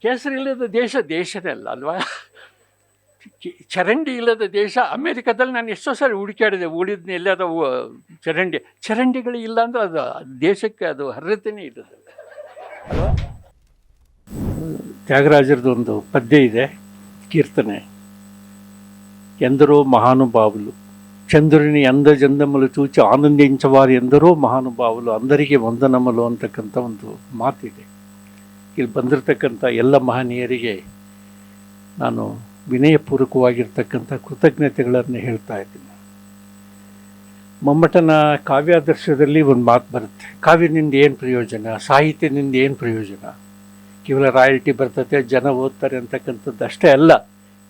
ಕೇಸರಿ ಇಲ್ಲದ ದೇಶ ದೇಶನೇ ಅಲ್ಲ ಅಲ್ವಾ. ಚರಂಡಿ ಇಲ್ಲದ ದೇಶ ಅಮೇರಿಕಾದಲ್ಲಿ ನಾನು ಎಷ್ಟೋ ಸಾರಿ ಹುಡುಕಾಡಿದೆ, ಉಳಿದ್ನ ಎಲ್ಲಾದ ಚರಂಡಿಗಳು ಇಲ್ಲ ಅಂದರೆ ಅದು ದೇಶಕ್ಕೆ ಅದು ಅರ್ಹತೆಯೇ ಇರೋದಿಲ್ಲ ಅಲ್ವಾ. ತ್ಯಾಗರಾಜರದ್ದು ಒಂದು ಪದ್ಯ ಇದೆ, ಕೀರ್ತನೆ, ಎಂದರೋ ಮಹಾನುಭಾವುಲು ಚಂದ್ರುನಿ ಅಂದಜಂದಮಲು ಚೂಚಿ ಆನಂದಿಂಚವಾರು ಎಂದರೋ ಮಹಾನುಭಾವುಲು ಅಂದರಿಗೆ ವಂದನಮಲು ಅಂತಕ್ಕಂಥ ಒಂದು ಮಾತಿದೆ. ಇಲ್ಲಿ ಬಂದಿರತಕ್ಕಂಥ ಎಲ್ಲ ಮಹನೀಯರಿಗೆ ನಾನು ವಿನಯಪೂರ್ವಕವಾಗಿರ್ತಕ್ಕಂಥ ಕೃತಜ್ಞತೆಗಳನ್ನು ಹೇಳ್ತಾ ಇದ್ದೀನಿ. ಮಮ್ಮಟನ ಕಾವ್ಯಾದರ್ಶದಲ್ಲಿ ಒಂದು ಮಾತು ಬರುತ್ತೆ, ಕಾವ್ಯದಿಂದ ಏನು ಪ್ರಯೋಜನ, ಸಾಹಿತ್ಯದಿಂದ ಏನು ಪ್ರಯೋಜನ, ಕೇವಲ ರಾಯಲ್ಟಿ ಬರ್ತದೆ, ಜನ ಓದ್ತಾರೆ ಅಂತಕ್ಕಂಥದ್ದು ಅಷ್ಟೇ ಅಲ್ಲ,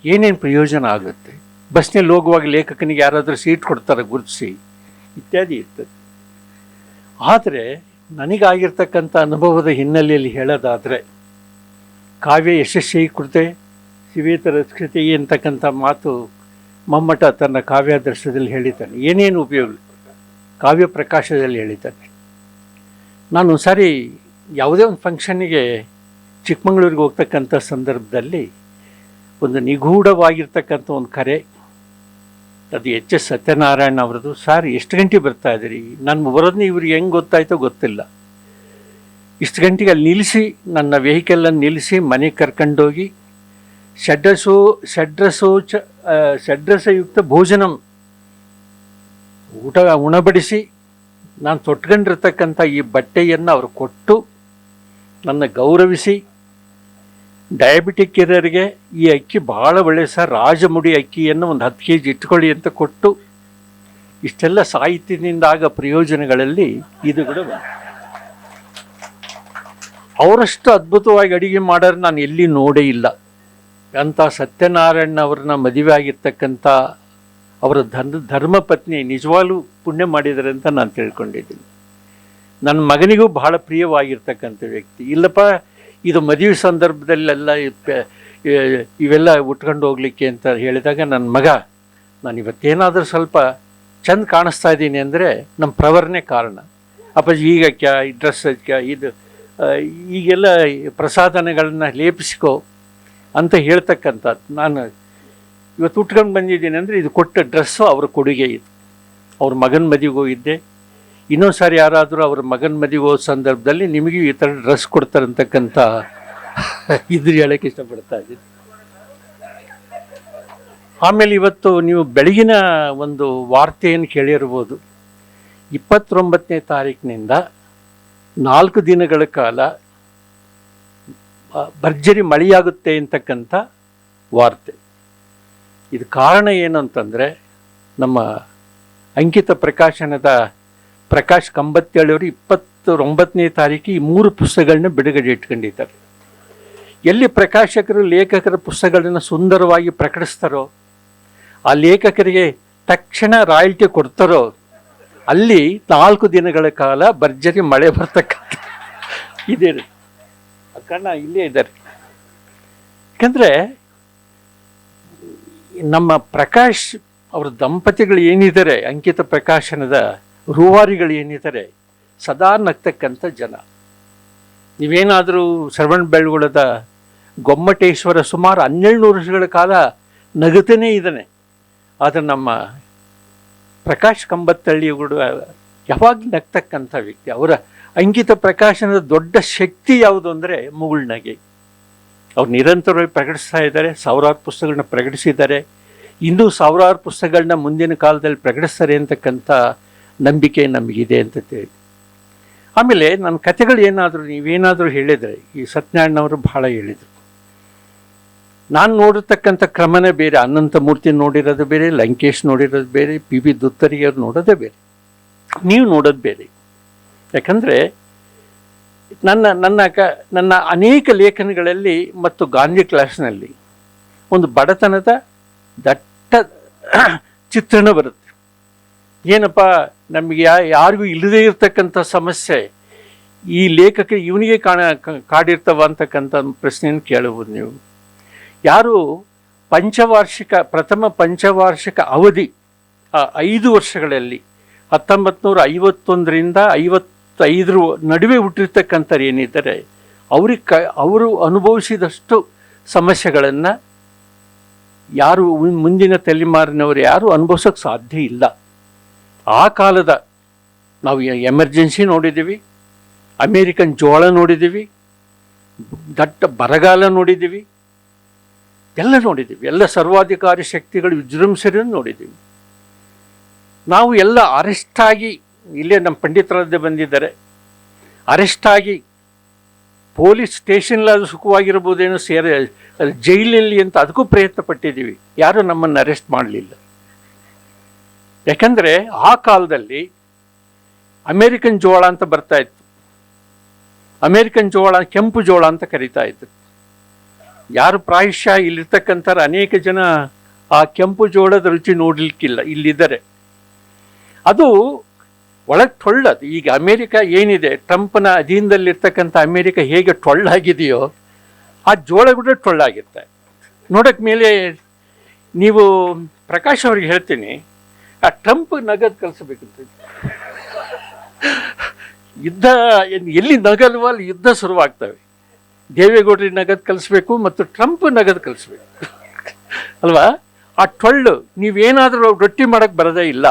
ಏನೇನು ಪ್ರಯೋಜನ ಆಗುತ್ತೆ. ಬಸ್ನಲ್ಲಿ ಹೋಗುವಾಗ ಲೇಖಕನಿಗೆ ಯಾರಾದರೂ ಸೀಟ್ ಕೊಡ್ತಾರೆ ಗುರುತಿಸಿ ಇತ್ಯಾದಿ ಇರ್ತದೆ. ಆದರೆ ನನಗಾಗಿರ್ತಕ್ಕಂಥ ಅನುಭವದ ಹಿನ್ನೆಲೆಯಲ್ಲಿ ಹೇಳೋದಾದರೆ, ಕಾವ್ಯ ಯಶಸ್ವಿ ಕೃತೆ ಶಿವೇತ ರಕ್ಷತೆ ಅಂತಕ್ಕಂಥ ಮಾತು ಮಮ್ಮಟ ತನ್ನ ಕಾವ್ಯಾದರ್ಶದಲ್ಲಿ ಹೇಳಿದ್ದಾನೆ. ಏನೇನು ಉಪಯೋಗ ಕಾವ್ಯ ಪ್ರಕಾಶದಲ್ಲಿ ಹೇಳಿದ್ದಾನೆ. ನಾನು ಸಾರಿ ಯಾವುದೇ ಒಂದು ಫಂಕ್ಷನ್ನಿಗೆ ಚಿಕ್ಕಮಗಳೂರಿಗೆ ಹೋಗ್ತಕ್ಕಂಥ ಸಂದರ್ಭದಲ್ಲಿ ಒಂದು ನಿಗೂಢವಾಗಿರ್ತಕ್ಕಂಥ ಒಂದು ಕರೆ, ಅದು ಎಚ್ ಎಸ್ ಸತ್ಯನಾರಾಯಣ ಅವರದು. ಸರ್ ಎಷ್ಟು ಗಂಟೆಗೆ ಬರ್ತಾ ಇದ್ದೀರಿ? ನಾನು ಬರೋದನ್ನ ಇವ್ರಿಗೆ ಹೆಂಗೆ ಗೊತ್ತಾಯ್ತೋ ಗೊತ್ತಿಲ್ಲ. ಇಷ್ಟು ಗಂಟೆಗೆ ಅಲ್ಲಿ ನಿಲ್ಲಿಸಿ, ನನ್ನ ವೆಹಿಕಲನ್ನು ನಿಲ್ಲಿಸಿ ಮನೆಗೆ ಕರ್ಕೊಂಡೋಗಿ ಷಡ್ರಸಯುಕ್ತ ಭೋಜನಂ ಊಟ ಉಣಬಡಿಸಿ, ನಾನು ತೊಟ್ಕೊಂಡಿರ್ತಕ್ಕಂಥ ಈ ಬಟ್ಟೆಯನ್ನು ಅವರು ಕೊಟ್ಟು ನನ್ನ ಗೌರವಿಸಿ, ಡಯಾಬಿಟಿಕ್ ಇರೋರಿಗೆ ಈ ಅಕ್ಕಿ ಭಾಳ ಒಳ್ಳೆಯ ಸರ್, ರಾಜಮುಡಿ ಅಕ್ಕಿಯನ್ನು ಒಂದು 10 kg ಇಟ್ಕೊಳ್ಳಿ ಅಂತ ಕೊಟ್ಟು, ಇಷ್ಟೆಲ್ಲ ಸಾಹಿತ್ಯದಿಂದ ಆಗ ಪ್ರಯೋಜನಗಳಲ್ಲಿ ಇದು ಕೂಡ ಅವರಷ್ಟು ಅದ್ಭುತವಾಗಿ ಅಡುಗೆ ಮಾಡೋರು ನಾನು ಎಲ್ಲಿ ನೋಡೇ ಇಲ್ಲ. ಅಂಥ ಸತ್ಯನಾರಾಯಣ ಅವ್ರನ್ನ ಮದುವೆ ಆಗಿರ್ತಕ್ಕಂಥ ಅವರ ಧರ್ಮಪತ್ನಿ ನಿಜವಾಗ್ಲೂ ಪುಣ್ಯ ಮಾಡಿದ್ದಾರೆ ಅಂತ ನಾನು ತಿಳ್ಕೊಂಡಿದ್ದೀನಿ. ನನ್ನ ಮಗನಿಗೂ ಬಹಳ ಪ್ರಿಯವಾಗಿರ್ತಕ್ಕಂಥ ವ್ಯಕ್ತಿ. ಇಲ್ಲಪ್ಪ ಇದು ಮದುವೆ ಸಂದರ್ಭದಲ್ಲೆಲ್ಲ ಇವೆಲ್ಲ ಉಟ್ಕೊಂಡು ಹೋಗ್ಲಿಕ್ಕೆ ಅಂತ ಹೇಳಿದಾಗ ನನ್ನ ಮಗ, ನಾನು ಇವತ್ತೇನಾದರೂ ಸ್ವಲ್ಪ ಚೆಂದ ಕಾಣಿಸ್ತಾ ಇದ್ದೀನಿ ಅಂದರೆ ನಮ್ಮ ಪ್ರವರ್ನೇ ಕಾರಣ. ಅಪ್ಪಾಜಿ ಈಗ ಈ ಡ್ರೆಸ್ ಇದು ಈಗೆಲ್ಲ ಪ್ರಸಾದನೆಗಳನ್ನ ಲೇಪಿಸ್ಕೋ ಅಂತ ಹೇಳ್ತಕ್ಕಂಥದ್ದು. ನಾನು ಇವತ್ತು ಉಟ್ಕೊಂಡು ಬಂದಿದ್ದೀನಿ ಅಂದರೆ ಇದು ಕೊಟ್ಟ ಡ್ರೆಸ್ಸು ಅವ್ರ ಕೊಡುಗೆ ಇದು. ಅವ್ರ ಮಗನ ಮದುವೆಗೆ ಹೋಗಿದ್ದೆ. ಇನ್ನೊಂದು ಸಾರಿ ಯಾರಾದರೂ ಅವ್ರ ಮಗನ ಮದುವೆ ಹೋದ ಸಂದರ್ಭದಲ್ಲಿ ನಿಮಗೂ ಈ ಥರ ಡ್ರೆಸ್ ಕೊಡ್ತಾರೆ ಅಂತಕ್ಕಂಥ ಇದ್ರ ಹೇಳೋಕ್ಕೆ ಇಷ್ಟಪಡ್ತಾ ಇದ್ದೀನಿ. ಆಮೇಲೆ ಇವತ್ತು ನೀವು ಬೆಳಗಿನ ಒಂದು ವಾರ್ತೆಯನ್ನು ಕೇಳಿರ್ಬೋದು. 29ನೇ ತಾರೀಕಿನಿಂದ 4 ದಿನಗಳ ಕಾಲ ಭರ್ಜರಿ ಮಳೆಯಾಗುತ್ತೆ ಅಂತಕ್ಕಂಥ ವಾರ್ತೆ. ಇದು ಕಾರಣ ಏನು ಅಂತಂದರೆ, ನಮ್ಮ ಅಂಕಿತ ಪ್ರಕಾಶನದ ಪ್ರಕಾಶ್ ಕಂಬತ್ತೇಳವರು 29ನೇ ತಾರೀಕು ಈ 3 ಪುಸ್ತಕಗಳನ್ನ ಬಿಡುಗಡೆ ಇಟ್ಕೊಂಡಿದ್ದಾರೆ. ಎಲ್ಲಿ ಪ್ರಕಾಶಕರು ಲೇಖಕರ ಪುಸ್ತಕಗಳನ್ನು ಸುಂದರವಾಗಿ ಪ್ರಕಟಿಸ್ತಾರೋ, ಆ ಲೇಖಕರಿಗೆ ತಕ್ಷಣ ರಾಯಲ್ಟಿ ಕೊಡ್ತಾರೋ, ಅಲ್ಲಿ 4 ದಿನಗಳ ಕಾಲ ಭರ್ಜರಿ ಮಳೆ ಬರ್ತಕ್ಕಂಥ ಇದೆ. ಕಣ್ಣ ಇಲ್ಲೇ ಇದ್ದಾರೆ. ಯಾಕಂದರೆ ನಮ್ಮ ಪ್ರಕಾಶ್ ಅವರ ದಂಪತಿಗಳು ಏನಿದ್ದಾರೆ, ಅಂಕಿತ ಪ್ರಕಾಶನದ ರೂವಾರಿಗಳು ಏನಿದ್ದಾರೆ, ಸದಾ ನಗ್ತಕ್ಕಂಥ ಜನ. ನೀವೇನಾದರೂ ಶ್ರವಣ ಬೆಳಗೊಳದ ಗೊಮ್ಮಟೇಶ್ವರ ಸುಮಾರು 1200 ವರ್ಷಗಳ ಕಾಲ ನಗುತ್ತನೇ ಇದ್ದಾನೆ. ಆದರೆ ನಮ್ಮ ಪ್ರಕಾಶ್ ಕಂಬತ್ತಳ್ಳಿಗಳು ಯಾವಾಗಲೂ ನಗ್ತಕ್ಕಂಥ ವ್ಯಕ್ತಿ. ಅವರ ಅಂಕಿತ ಪ್ರಕಾಶನದ ದೊಡ್ಡ ಶಕ್ತಿ ಯಾವುದು ಅಂದರೆ ಮುಗುಳ್ನಗೆ. ಅವ್ರು ನಿರಂತರವಾಗಿ ಪ್ರಕಟಿಸ್ತಾ ಇದ್ದಾರೆ, ಸಾವಿರಾರು ಪುಸ್ತಕಗಳನ್ನ ಪ್ರಕಟಿಸಿದ್ದಾರೆ, ಇನ್ನೂ ಸಾವಿರಾರು ಪುಸ್ತಕಗಳನ್ನ ಮುಂದಿನ ಕಾಲದಲ್ಲಿ ಪ್ರಕಟಿಸ್ತಾರೆ ಅಂತಕ್ಕಂಥ ನಂಬಿಕೆ ನಮಗಿದೆ ಅಂತ ಹೇಳಿ. ಆಮೇಲೆ ನನ್ನ ಕಥೆಗಳು ಏನಾದರೂ ನೀವೇನಾದರೂ ಹೇಳಿದರೆ, ಈ ಸತ್ಯನಾರಾಯಣವರು ಬಹಳ ಹೇಳಿದರು. ನಾನು ನೋಡಿರ್ತಕ್ಕಂಥ ಕ್ರಮನೇ ಬೇರೆ. ಅನಂತಮೂರ್ತಿ ನೋಡಿರೋದು ಬೇರೆ, ಲಂಕೇಶ್ ನೋಡಿರೋದು ಬೇರೆ, PB ದುತ್ತರಿಯವ್ರು ನೋಡೋದೇ ಬೇರೆ, ನೀವು ನೋಡೋದು ಬೇರೆ. ಯಾಕಂದರೆ ನನ್ನ ಅನೇಕ ಲೇಖನಗಳಲ್ಲಿ ಮತ್ತು ಗಾಂಧಿ ಕ್ಲಾಸ್ನಲ್ಲಿ ಒಂದು ಬಡತನದ ದಟ್ಟ ಚಿತ್ರಣ ಬರುತ್ತೆ. ಏನಪ್ಪ, ನಮಗೆ ಯಾರಿಗೂ ಇಲ್ಲದೇ ಇರತಕ್ಕಂಥ ಸಮಸ್ಯೆ ಈ ಲೇಖಕ ಇವನಿಗೆ ಕಾಡಿರ್ತವ ಅಂತಕ್ಕಂಥ ಪ್ರಶ್ನೆಯನ್ನು ಕೇಳಬಹುದು ನೀವು. ಯಾರು ಪ್ರಥಮ ಪಂಚವಾರ್ಷಿಕ ಅವಧಿ 5 ವರ್ಷಗಳಲ್ಲಿ 1951ರಿಂದ 55 ನಡುವೆ ಹುಟ್ಟಿರ್ತಕ್ಕಂಥವ್ರು ಏನಿದ್ದಾರೆ ಅವರು ಅನುಭವಿಸಿದಷ್ಟು ಸಮಸ್ಯೆಗಳನ್ನು ಯಾರು ಮುಂದಿನ ತಲೆಮಾರಿನವರು ಯಾರು ಅನುಭವಿಸೋಕ್ಕೆ ಸಾಧ್ಯ ಇಲ್ಲ. ಆ ಕಾಲದ ನಾವು ಎಮರ್ಜೆನ್ಸಿ ನೋಡಿದ್ದೀವಿ, ಅಮೇರಿಕನ್ ಜೋಳ ನೋಡಿದ್ದೀವಿ, ದಟ್ಟ ಬರಗಾಲ ನೋಡಿದ್ದೀವಿ, ಎಲ್ಲ ನೋಡಿದ್ದೀವಿ. ಎಲ್ಲ ಸರ್ವಾಧಿಕಾರಿ ಶಕ್ತಿಗಳು ವಿಜೃಂಭಿಸಿರೋದು ನೋಡಿದ್ದೀವಿ. ನಾವು ಎಲ್ಲ ಅರೆಸ್ಟಾಗಿ, ಇಲ್ಲೇ ನಮ್ಮ ಪಂಡಿತರದ್ದೇ ಬಂದಿದ್ದಾರೆ, ಅರೆಸ್ಟಾಗಿ ಪೊಲೀಸ್ ಸ್ಟೇಷನ್ಲಾದ್ರೂ ಸುಖವಾಗಿರ್ಬೋದೇನೋ ಜೈಲಲ್ಲಿ ಅಂತ ಅದಕ್ಕೂ ಪ್ರಯತ್ನ ಪಟ್ಟಿದ್ದೀವಿ. ಯಾರೂ ನಮ್ಮನ್ನು ಅರೆಸ್ಟ್ ಮಾಡಲಿಲ್ಲ. ಯಾಕಂದರೆ ಆ ಕಾಲದಲ್ಲಿ ಅಮೇರಿಕನ್ ಜೋಳ ಅಂತ ಬರ್ತಾ ಇತ್ತು. ಅಮೇರಿಕನ್ ಜೋಳ ಕೆಂಪು ಜೋಳ ಅಂತ ಕರೀತಾ ಇದ್ರು. ಯಾರು ಪ್ರಾಯಶಃ ಇಲ್ಲಿರ್ತಕ್ಕಂಥ ಅನೇಕ ಜನ ಆ ಕೆಂಪು ಜೋಳದ ರುಚಿ ನೋಡಲಿಕ್ಕಿಲ್ಲ, ಇಲ್ಲಿದ್ದಾರೆ. ಅದು ಒಳಗೆ ಟೊಳ್ಳದು. ಈಗ ಅಮೇರಿಕ ಏನಿದೆ, ಟ್ರಂಪ್ನ ಅಧೀನದಲ್ಲಿರ್ತಕ್ಕಂಥ ಅಮೇರಿಕ ಹೇಗೆ ಟೊಳ್ಳಾಗಿದೆಯೋ ಆ ಜೋಳ ಕೂಡ ಟೊಳ್ಳಾಗಿರ್ತಾರೆ. ನೋಡೋಕ್ಕೆ ಮೇಲೆ ನೀವು ಪ್ರಕಾಶ್ ಅವ್ರಿಗೆ ಹೇಳ್ತೀನಿ, ಆ ಟ್ರಂಪ್ ನಗದು ಕಲಿಸ್ಬೇಕಂತ. ಯುದ್ಧ ಎಲ್ಲಿ ನಗಲ್ವ ಅಲ್ಲಿ ಯುದ್ಧ ಶುರುವಾಗ್ತವೆ. ದೇವೇಗೌಡರಿಗೆ ನಗದು ಕಲಿಸ್ಬೇಕು ಮತ್ತು ಟ್ರಂಪ್ ನಗದು ಕಲಿಸ್ಬೇಕು ಅಲ್ವಾ? ಆ ಟೊಳ್ಳು ನೀವೇನಾದರೂ ರೊಟ್ಟಿ ಮಾಡೋಕ್ಕೆ ಬರೋದೇ ಇಲ್ಲ.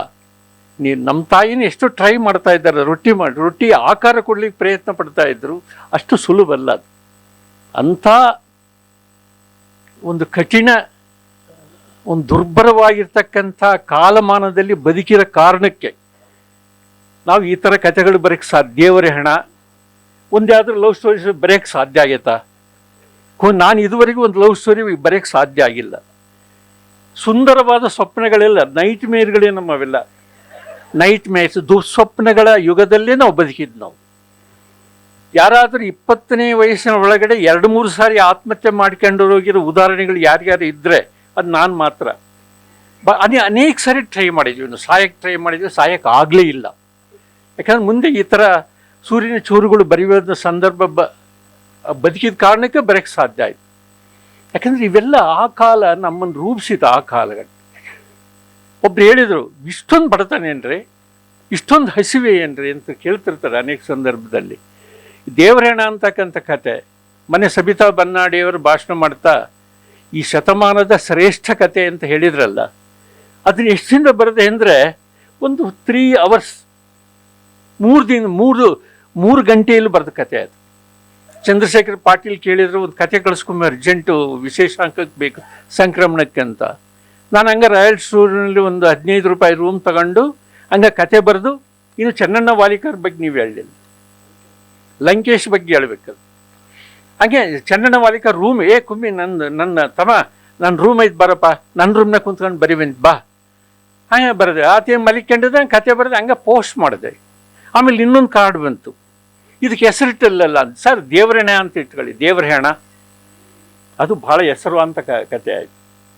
ನೀವು ನಮ್ಮ ತಾಯಿನ ಎಷ್ಟು ಟ್ರೈ ಮಾಡ್ತಾ ಇದ್ದಾರೆ, ರೊಟ್ಟಿ ಆಕಾರ ಕೊಡ್ಲಿಕ್ಕೆ ಪ್ರಯತ್ನ ಪಡ್ತಾ ಇದ್ರು. ಅಷ್ಟು ಸುಲಭ ಅಲ್ಲ ಅದು. ಅಂಥ ಒಂದು ಕಠಿಣ, ಒಂದು ದುರ್ಬರವಾಗಿರ್ತಕ್ಕಂಥ ಕಾಲಮಾನದಲ್ಲಿ ಬದುಕಿರೋ ಕಾರಣಕ್ಕೆ ನಾವು ಈ ಥರ ಕಥೆಗಳು ಬರೋಕ್ಕೆ ಸಾಧ್ಯ. ದೇವರೇ ಹಣ ಒಂದಾದ್ರೂ ಲವ್ ಸ್ಟೋರೀಸ್ ಬರೆಯೋಕ್ಕೆ ಸಾಧ್ಯ ಆಗೈತಾ? ನಾನು ಇದುವರೆಗೂ ಒಂದು ಲವ್ ಸ್ಟೋರಿ ಬರೆಯೋಕ್ಕೆ ಸಾಧ್ಯ ಆಗಿಲ್ಲ. ಸುಂದರವಾದ ಸ್ವಪ್ನಗಳೆಲ್ಲ ನೈಟ್ ಮೇರ್ಗಳೇ ನಮ್ಮವೆಲ್ಲ. ನೈಟ್ ಮೇರ್ಸ್, ದುಸ್ವಪ್ನಗಳ ಯುಗದಲ್ಲೇ ನಾವು ಬದುಕಿದ್ದು. ನಾವು ಯಾರಾದರೂ 20ನೇ ವಯಸ್ಸಿನ ಒಳಗಡೆ 2-3 ಸಾರಿ ಆತ್ಮಹತ್ಯೆ ಮಾಡ್ಕೊಂಡು ಹೋಗಿರೋ ಉದಾಹರಣೆಗಳು ಯಾರ್ಯಾರು ಇದ್ದರೆ ಅದು ನಾನು ಮಾತ್ರ. ಅನೇಕ ಸಾರಿ ಟ್ರೈ ಮಾಡಿದ್ವಿ, ಸಾಯಕ್ಕೆ ಟ್ರೈ ಮಾಡಿದ್ವಿ, ಸಾಯಕ್ಕೆ ಆಗಲೇ ಇಲ್ಲ. ಯಾಕಂದ್ರೆ ಮುಂದೆ ಈ ಥರ ಸೂರ್ಯನ ಚೂರುಗಳು ಬರೆಯುವ ಸಂದರ್ಭ ಬದುಕಿದ ಕಾರಣಕ್ಕೆ ಬರೋಕ್ಕೆ ಸಾಧ್ಯ ಆಯಿತು. ಯಾಕಂದರೆ ಇವೆಲ್ಲ ಆ ಕಾಲ ನಮ್ಮನ್ನು ರೂಪಿಸಿದ ಆ ಕಾಲಗಳು. ಒಬ್ರು ಹೇಳಿದರು, ಇಷ್ಟೊಂದು ಬಡತನೇನ್ರಿ, ಇಷ್ಟೊಂದು ಹಸಿವೆ ಏನ್ರಿ ಅಂತ ಕೇಳ್ತಿರ್ತಾರೆ ಅನೇಕ ಸಂದರ್ಭದಲ್ಲಿ. ದೇವರೇಣ ಅಂತಕ್ಕಂಥ ಕತೆ ಮೊನ್ನೆ ಸಬಿತಾ ಬನ್ನಾಡಿಯವರು ಭಾಷಣ ಮಾಡ್ತಾ ಈ ಶತಮಾನದ ಶ್ರೇಷ್ಠ ಕತೆ ಅಂತ ಹೇಳಿದ್ರಲ್ಲ, ಅದನ್ನ ಎಷ್ಟಿಂದ ಬರದೆ ಅಂದರೆ ಒಂದು 3 hours 3 ಗಂಟೆಯಲ್ಲಿ ಬರೆದ ಕತೆ ಅದು. ಚಂದ್ರಶೇಖರ್ ಪಾಟೀಲ್ ಕೇಳಿದ್ರು, ಒಂದು ಕತೆ ಕಳಿಸ್ಕೊಂಬ ಅರ್ಜೆಂಟು ವಿಶೇಷಾಂಕಕ್ಕೆ ಬೇಕು ಸಂಕ್ರಮಣಕ್ಕೆ ಅಂತ. ನಾನು ಹಂಗೆ ರಾಯಲ್ ಸ್ಟೋರ್ನಲ್ಲಿ ಒಂದು 15 ರೂಪಾಯಿ ರೂಮ್ ತಗೊಂಡು ಹಂಗೆ ಕತೆ ಬರೆದು, ಇನ್ನು ಚೆನ್ನಣ್ಣ ವಾಲಿಕರ್ ಬಗ್ಗೆ ನೀವು ಹೇಳಲಿಲ್ಲ, ಲಂಕೇಶ್ ಬಗ್ಗೆ ಹೇಳ್ಬೇಕದು. ಹಾಗೆ ಚೆನ್ನಣ್ಣ ವಾಲಿಕರ್ ರೂಮ್, ಕುಮ್ಮಿ ನನ್ನ ತಮ್ಮ ನನ್ನ ರೂಮ್ ಐತೆ ಬರಪ್ಪ, ನನ್ನ ರೂಮ್ನಾಗ ಕುಂತ್ಕೊಂಡು ಬರೀವಂತ ಬಾ. ಹಾಗೆ ಬರೆದೆ, ಆತೇನು ಮಲಿಕೊಂಡಿದ್ದೆ, ಕತೆ ಬರೆದೆ, ಹಂಗೆ ಪೋಸ್ಟ್ ಮಾಡಿದೆ. ಆಮೇಲೆ ಇನ್ನೊಂದು ಕಾರ್ಡ್ ಬಂತು, ಇದಕ್ಕೆ ಹೆಸರಿಟ್ಟಲ್ಲ ಅಂತ. ಸರ್ ದೇವರಹಣ ಅಂತ ಇಟ್ಕೊಳ್ಳಿ, ದೇವರಹಣ. ಅದು ಭಾಳ ಹೆಸರುವಂತ ಕತೆ ಆಯಿತು.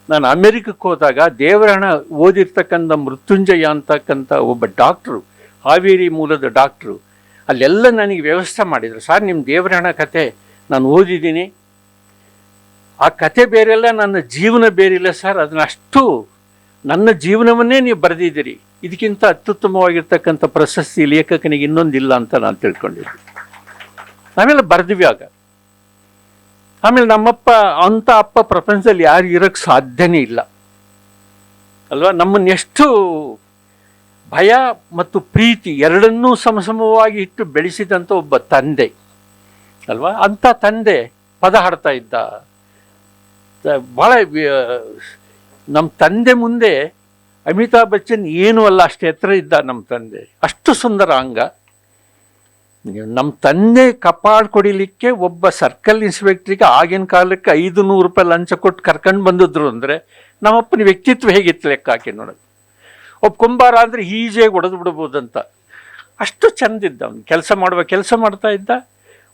ನಾನು ಅಮೇರಿಕಕ್ಕೆ ಹೋದಾಗ ದೇವರಹಣ ಓದಿರ್ತಕ್ಕಂಥ ಮೃತ್ಯುಂಜಯ ಅಂತಕ್ಕಂಥ ಒಬ್ಬ ಡಾಕ್ಟ್ರು, ಹಾವೇರಿ ಮೂಲದ ಡಾಕ್ಟ್ರು, ಅಲ್ಲೆಲ್ಲ ನನಗೆ ವ್ಯವಸ್ಥೆ ಮಾಡಿದರು. ಸರ್ ನಿಮ್ಮ ದೇವರಹಣ ಕತೆ ನಾನು ಓದಿದ್ದೀನಿ, ಆ ಕತೆ ಬೇರೆಲ್ಲ, ನನ್ನ ಜೀವನ ಬೇರಿಲ್ಲ ಸರ್, ಅದನ್ನಷ್ಟು ನನ್ನ ಜೀವನವನ್ನೇ ನೀವು ಬರೆದಿದ್ದೀರಿ, ಇದಕ್ಕಿಂತ ಅತ್ಯುತ್ತಮವಾಗಿರ್ತಕ್ಕಂಥ ಪ್ರಶಸ್ತಿ ಲೇಖಕನಿಗೆ ಇನ್ನೊಂದಿಲ್ಲ ಅಂತ ನಾನು ತಿಳ್ಕೊಂಡಿದ್ದೆ. ಆಮೇಲೆ ಬರೆದ್ವಿ ಆಗ. ಆಮೇಲೆ ನಮ್ಮಪ್ಪ ಅಂಥ ಅಪ್ಪ ಪ್ರಪಂಚದಲ್ಲಿ ಯಾರು ಇರೋಕ್ಕೆ ಸಾಧ್ಯನೇ ಇಲ್ಲ ಅಲ್ವಾ? ನಮ್ಮನ್ನೆಷ್ಟು ಭಯ ಮತ್ತು ಪ್ರೀತಿ ಎರಡನ್ನೂ ಸಮಸಮವಾಗಿ ಇಟ್ಟು ಬೆಳೆಸಿದಂಥ ಒಬ್ಬ ತಂದೆ ಅಲ್ವಾ? ಅಂಥ ತಂದೆ ಪದ ಹಾಡ್ತಾ ಇದ್ದ. ಭಾಳ ನಮ್ಮ ತಂದೆ ಮುಂದೆ ಅಮಿತಾಬ್ ಬಚ್ಚನ್ ಏನೂ ಅಲ್ಲ, ಅಷ್ಟು ಎತ್ತರ ಇದ್ದ ನಮ್ಮ ತಂದೆ, ಅಷ್ಟು ಸುಂದರ ಅಂಗ. ನಮ್ಮ ತಂದೆ ಕಪಾಳು ಕೊಡಿಲಿಕ್ಕೆ ಒಬ್ಬ ಸರ್ಕಲ್ ಇನ್ಸ್ಪೆಕ್ಟ್ರಿಗೆ ಆಗಿನ ಕಾಲಕ್ಕೆ 500 ರೂಪಾಯಿ ಲಂಚ ಕೊಟ್ಟು ಕರ್ಕೊಂಡು ಬಂದಿದ್ರು ಅಂದರೆ ನಮ್ಮಪ್ಪನ ವ್ಯಕ್ತಿತ್ವ ಹೇಗಿತ್ತು ಲೆಕ್ಕ ಹಾಕಿ ನೋಡೋದು. ಒಬ್ಬ ಕುಂಬಾರ ಅಂದರೆ ಈಜಿಯಾಗಿ ಹೊಡೆದು ಬಿಡ್ಬೋದಂತ ಅಷ್ಟು ಚೆಂದಿದ್ದ. ಅವ್ನು ಕೆಲಸ ಮಾಡ್ತಾ ಇದ್ದ.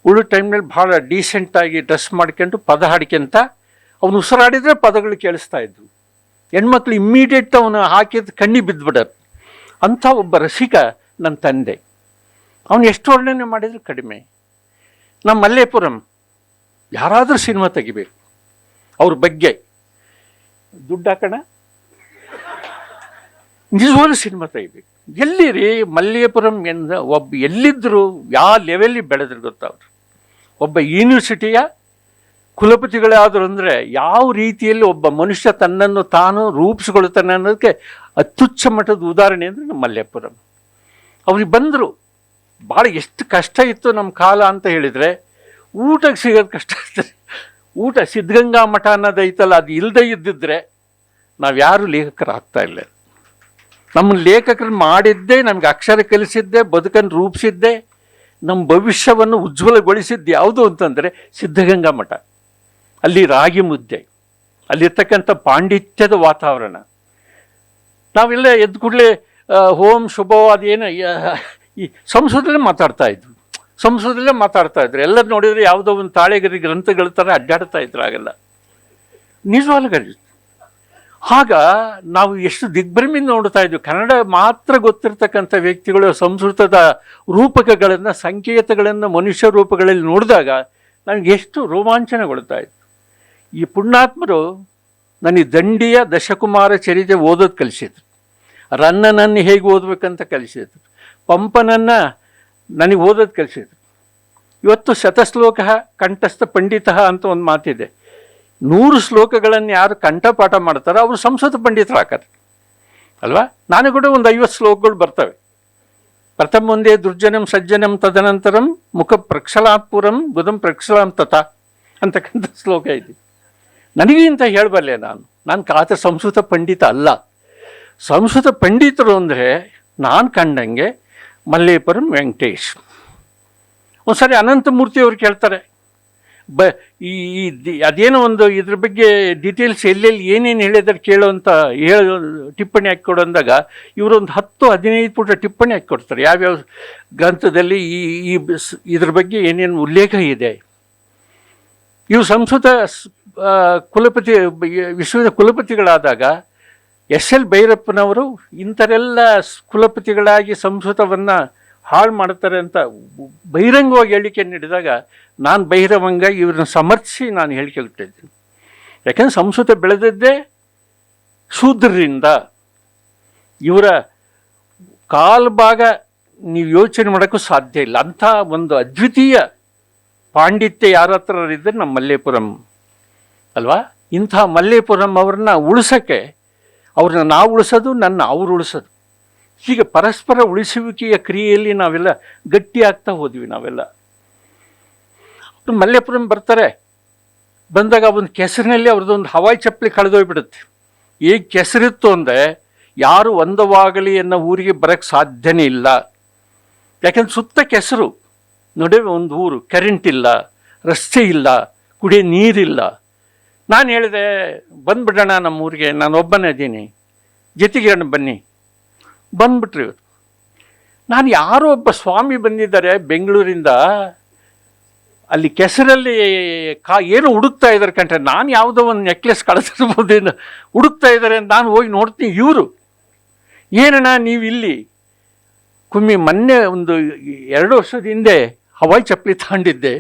ಉಳಿದ ಟೈಮ್ನಲ್ಲಿ ಭಾಳ ಡೀಸೆಂಟಾಗಿ ಡ್ರೆಸ್ ಮಾಡ್ಕೊಂಡು ಪದ ಹಾಡ್ಕೊಂತ ಅವನು ಉಸಿರಾಡಿದರೆ ಪದಗಳು ಕೇಳಿಸ್ತಾ ಇದ್ವು. ಹೆಣ್ಮಕ್ಳು ಇಮ್ಮಿಡಿಯೇಟ್ ಅವನು ಹಾಕಿದ ಕಣ್ಣಿ ಬಿದ್ದುಬಿಡೋದು. ಅಂಥ ಒಬ್ಬ ರಸಿಕ ನನ್ನ ತಂದೆ. ಅವನು ಎಷ್ಟು ವರ್ಣನೆ ಮಾಡಿದ್ರು ಕಡಿಮೆ. ನಮ್ಮ ಮಲ್ಲೇಪುರಂ ಯಾರಾದರೂ ಸಿನಿಮಾ ತೆಗಿಬೇಕು ಅವ್ರ ಬಗ್ಗೆ, ದುಡ್ಡು ಹಾಕೋಣ, ನಿಜವಾಗ್ಲೂ ಸಿನಿಮಾ ತೆಗಿಬೇಕು. ಎಲ್ಲಿ ರೀ ಮಲ್ಲೇಪುರಂ ಎಲ್ಲಿದ್ದರು, ಯಾವ ಲೆವೆಲ್ಲಿ ಬೆಳೆದ್ರು ಗೊತ್ತವ್ರು. ಒಬ್ಬ ಯೂನಿವರ್ಸಿಟಿಯ ಕುಲಪತಿಗಳೇ ಆದರು ಅಂದರೆ ಯಾವ ರೀತಿಯಲ್ಲಿ ಒಬ್ಬ ಮನುಷ್ಯ ತನ್ನನ್ನು ತಾನು ರೂಪಿಸ್ಕೊಳ್ತಾನೆ ಅನ್ನೋದಕ್ಕೆ ಅತ್ಯುಚ್ಚ ಮಟ್ಟದ ಉದಾಹರಣೆ ಅಂದರೆ ನಮ್ಮ ಮಲ್ಲೇಪುರಂ. ಅವ್ರಿಗೆ ಬಂದರು. ಭಾಳ ಎಷ್ಟು ಕಷ್ಟ ಇತ್ತು ನಮ್ಮ ಕಾಲ ಅಂತ ಹೇಳಿದರೆ, ಊಟಕ್ಕೆ ಸಿಗೋದು ಕಷ್ಟ ಆಗ್ತದೆ. ಊಟ ಸಿದ್ಧಗಂಗಾ ಮಠ ಅನ್ನೋದೈತಲ್ಲ, ಅದು ಇಲ್ಲದೆ ಇದ್ದಿದ್ರೆ ನಾವು ಯಾರೂ ಲೇಖಕರಾಗ್ತಾ ಇಲ್ಲ. ನಮ್ಮನ್ನು ಲೇಖಕರು ಮಾಡಿದ್ದೇ, ನಮಗೆ ಅಕ್ಷರ ಕಲಿಸಿದ್ದೆ, ಬದುಕನ್ನು ರೂಪಿಸಿದ್ದೆ, ನಮ್ಮ ಭವಿಷ್ಯವನ್ನು ಉಜ್ವಲಗೊಳಿಸಿದ್ದು ಯಾವುದು ಅಂತಂದರೆ ಸಿದ್ಧಗಂಗಾ ಮಠ. ಅಲ್ಲಿ ರಾಗಿ ಮುದ್ದೆ, ಅಲ್ಲಿರ್ತಕ್ಕಂಥ ಪಾಂಡಿತ್ಯದ ವಾತಾವರಣ. ನಾವೆಲ್ಲ ಎದ್ದು ಕೂಡಲೇ ಓಂ ಶುಭೋ ಅದೇನು ಈ ಸಂಸ್ಕೃತದಲ್ಲೇ ಮಾತಾಡ್ತಾ ಇದ್ರು. ಎಲ್ಲರೂ ನೋಡಿದರೆ ಯಾವುದೋ ಒಂದು ತಾಳೆಗರಿ ಗ್ರಂಥಗಳ ಥರ ಅಡ್ಡಾಡ್ತಾ ಇದ್ರು. ಆಗಲ್ಲ, ನಿಜವಾಗ್ಲೂ. ಆಗ ನಾವು ಎಷ್ಟು ದಿಗ್ಭ್ರಮೆಯಿಂದ ನೋಡ್ತಾ ಇದ್ವಿ. ಕನ್ನಡ ಮಾತ್ರ ಗೊತ್ತಿರ್ತಕ್ಕಂಥ ವ್ಯಕ್ತಿಗಳು ಸಂಸ್ಕೃತದ ರೂಪಕಗಳನ್ನು, ಸಂಕೇತಗಳನ್ನು ಮನುಷ್ಯ ರೂಪಗಳಲ್ಲಿ ನೋಡಿದಾಗ ನನಗೆ ಎಷ್ಟು ರೋಮಾಂಚನಗೊಳ್ತಾ ಇತ್ತು. ಈ ಪುಣ್ಯಾತ್ಮರು ನನಗೆ ದಂಡಿಯ ದಶಕುಮಾರ ಚರಿತೆ ಓದೋದು ಕಲಿಸಿದ್ರು, ರನ್ನನನ್ನು ಹೇಗೆ ಓದಬೇಕಂತ ಕಲಿಸಿದ್ರು, ಪಂಪನನ್ನು ನನಗೆ ಓದೋದು ಕಲಿಸಿದ್ರು. ಇವತ್ತು ಶತಶ್ಲೋಕ ಕಂಠಸ್ಥ ಪಂಡಿತ ಅಂತ ಒಂದು ಮಾತಿದೆ. 100 ಶ್ಲೋಕಗಳನ್ನು ಯಾರು ಕಂಠಪಾಠ ಮಾಡ್ತಾರೋ ಅವರು ಸಂಸ್ಕೃತ ಪಂಡಿತರಾಗ್ತಾರೆ ಅಲ್ವಾ. ನಾನು ಕೂಡ ಒಂದು 50 ಶ್ಲೋಕಗಳು ಬರ್ತವೆ. ಪ್ರಥಮ ಒಂದೇ ದುರ್ಜನಂ ಸಜ್ಜನಂ ತದನಂತರಂ ಮುಖ ಪ್ರಕ್ಷಲಾತ್ಪುರಂ ಬುಧಂ ಪ್ರಕ್ಷಲಾಂ ತಥಾ ಅಂತಕ್ಕಂಥ ಶ್ಲೋಕ ಇದೆ. ನನಗೆ ಇಂಥ ಹೇಳಬಲ್ಲೆ ನಾನು ಕಾತ ಸಂಸ್ಕೃತ ಪಂಡಿತ ಅಲ್ಲ. ಸಂಸ್ಕೃತ ಪಂಡಿತರು ಅಂದರೆ ನಾನು ಕಂಡಂಗೆ ಮಲ್ಲೇಪುರಂ ವೆಂಕಟೇಶ್. ಒಂದು ಸಾರಿ ಅನಂತಮೂರ್ತಿಯವ್ರು ಕೇಳ್ತಾರೆ, ಅದೇನೋ ಒಂದು ಇದ್ರ ಬಗ್ಗೆ ಡೀಟೇಲ್ಸ್ ಎಲ್ಲೆಲ್ಲಿ ಏನೇನು ಹೇಳಿದಾರೆ ಕೇಳೋಂಥ ಟಿಪ್ಪಣಿ ಹಾಕಿಕೊಡು ಅಂದಾಗ ಇವರೊಂದು 10-15 ಪುಟ ಟಿಪ್ಪಣಿ ಹಾಕಿಕೊಡ್ತಾರೆ. ಯಾವ್ಯಾವ ಗ್ರಂಥದಲ್ಲಿ ಇದ್ರ ಬಗ್ಗೆ ಏನೇನು ಉಲ್ಲೇಖ ಇದೆ. ಇವು ಸಂಸ್ಕೃತ ಕುಲಪತಿ ವಿಶ್ವದ ಕುಲಪತಿಗಳಾದಾಗ ಎಸ್.ಎಲ್. ಭೈರಪ್ಪನವರು ಇಂಥರೆಲ್ಲ ಕುಲಪತಿಗಳಾಗಿ ಸಂಸ್ಕೃತವನ್ನು ಹಾಳು ಮಾಡ್ತಾರೆ ಅಂತ ಬಹಿರಂಗವಾಗಿ ಹೇಳಿಕೆ ನೀಡಿದಾಗ ನಾನು ಬಹಿರಂಗ ಇವ್ರನ್ನ ಸಮರ್ಥಿಸಿ ನಾನು ಹೇಳಿಕೆ ಕೊಟ್ಟಿದ್ದೀನಿ. ಯಾಕೆಂದರೆ ಸಂಸ್ಕೃತ ಬೆಳೆದದ್ದೇ ಶೂದ್ರರಿಂದ. ಇವರ ಕಾಲ್ಭಾಗ ನೀವು ಯೋಚನೆ ಮಾಡೋಕ್ಕೂ ಸಾಧ್ಯ ಇಲ್ಲ. ಅಂಥ ಒಂದು ಅದ್ವಿತೀಯ ಪಾಂಡಿತ್ಯ ಯಾರ ಹತ್ರ ಇದ್ದರೆ ನಮ್ಮ ಮಲ್ಲೇಪುರಂ ಅಲ್ವಾ. ಇಂಥ ಮಲ್ಲೇಪುರಂ ಅವ್ರನ್ನ ಉಳಿಸೋಕ್ಕೆ, ಅವ್ರನ್ನ ನಾವು ಉಳಿಸೋದು, ಅವ್ರು ಉಳಿಸೋದು, ಹೀಗೆ ಪರಸ್ಪರ ಉಳಿಸುವಿಕೆಯ ಕ್ರಿಯೆಯಲ್ಲಿ ನಾವೆಲ್ಲ ಗಟ್ಟಿ ಆಗ್ತಾ ಹೋದ್ವಿ. ನಾವೆಲ್ಲ ಮಲ್ಲೇಪುರಂ ಬರ್ತಾರೆ. ಬಂದಾಗ ಒಂದು ಕೆಸರಿನಲ್ಲಿ ಅವ್ರದ್ದೊಂದು ಹವಾಯಿ ಚಪ್ಪಲಿ ಕಳೆದೋಗ್ಬಿಡುತ್ತೆ. ಈಗ ಕೆಸರಿತ್ತು ಅಂದರೆ ಯಾರು ಒಂದವಾಗಲಿ ಅನ್ನೋ ಊರಿಗೆ ಬರೋಕ್ಕೆ ಸಾಧ್ಯನೇ ಇಲ್ಲ. ಯಾಕೆಂದ್ರೆ ಸುತ್ತ ಕೆಸರು, ನೋಡಿ ಒಂದು ಊರು, ಕರೆಂಟ್ ಇಲ್ಲ, ರಸ್ತೆ ಇಲ್ಲ, ಕುಡಿಯೋ ನೀರಿಲ್ಲ. ನಾನು ಹೇಳಿದೆ ಬಂದುಬಿಡೋಣ ನಮ್ಮ ಊರಿಗೆ, ನಾನು ಒಬ್ಬನೇ ಇದ್ದೀನಿ, ಜೊತೆಗೆ ಬನ್ನಿ. ಬಂದ್ಬಿಟ್ರಿ. ನಾನು ಯಾರೋ ಒಬ್ಬ ಸ್ವಾಮಿ ಬಂದಿದ್ದಾರೆ ಬೆಂಗಳೂರಿಂದ, ಅಲ್ಲಿ ಕೆಸರಲ್ಲಿ ಏನು ಹುಡುಕ್ತಾ ಇದ್ದಾರೆ ಕಂಡ್ರೆ, ನಾನು ಯಾವುದೋ ಒಂದು ನೆಕ್ಲೆಸ್ ಕಳಿಸಿರ್ಬೋದೇನು ಹುಡುಕ್ತಾ ಇದ್ದಾರೆ ಅಂತ ನಾನು ಹೋಗಿ ನೋಡ್ತೀನಿ. ಇವರು ಏನಣ್ಣ ನೀವು ಇಲ್ಲಿ? ಮೊನ್ನೆ ಒಂದು 2 ವರ್ಷದ ಹಿಂದೆ ಹವಾಯಿ ಚಪ್ಪಲಿ ತಗೊಂಡಿದ್ದೆ,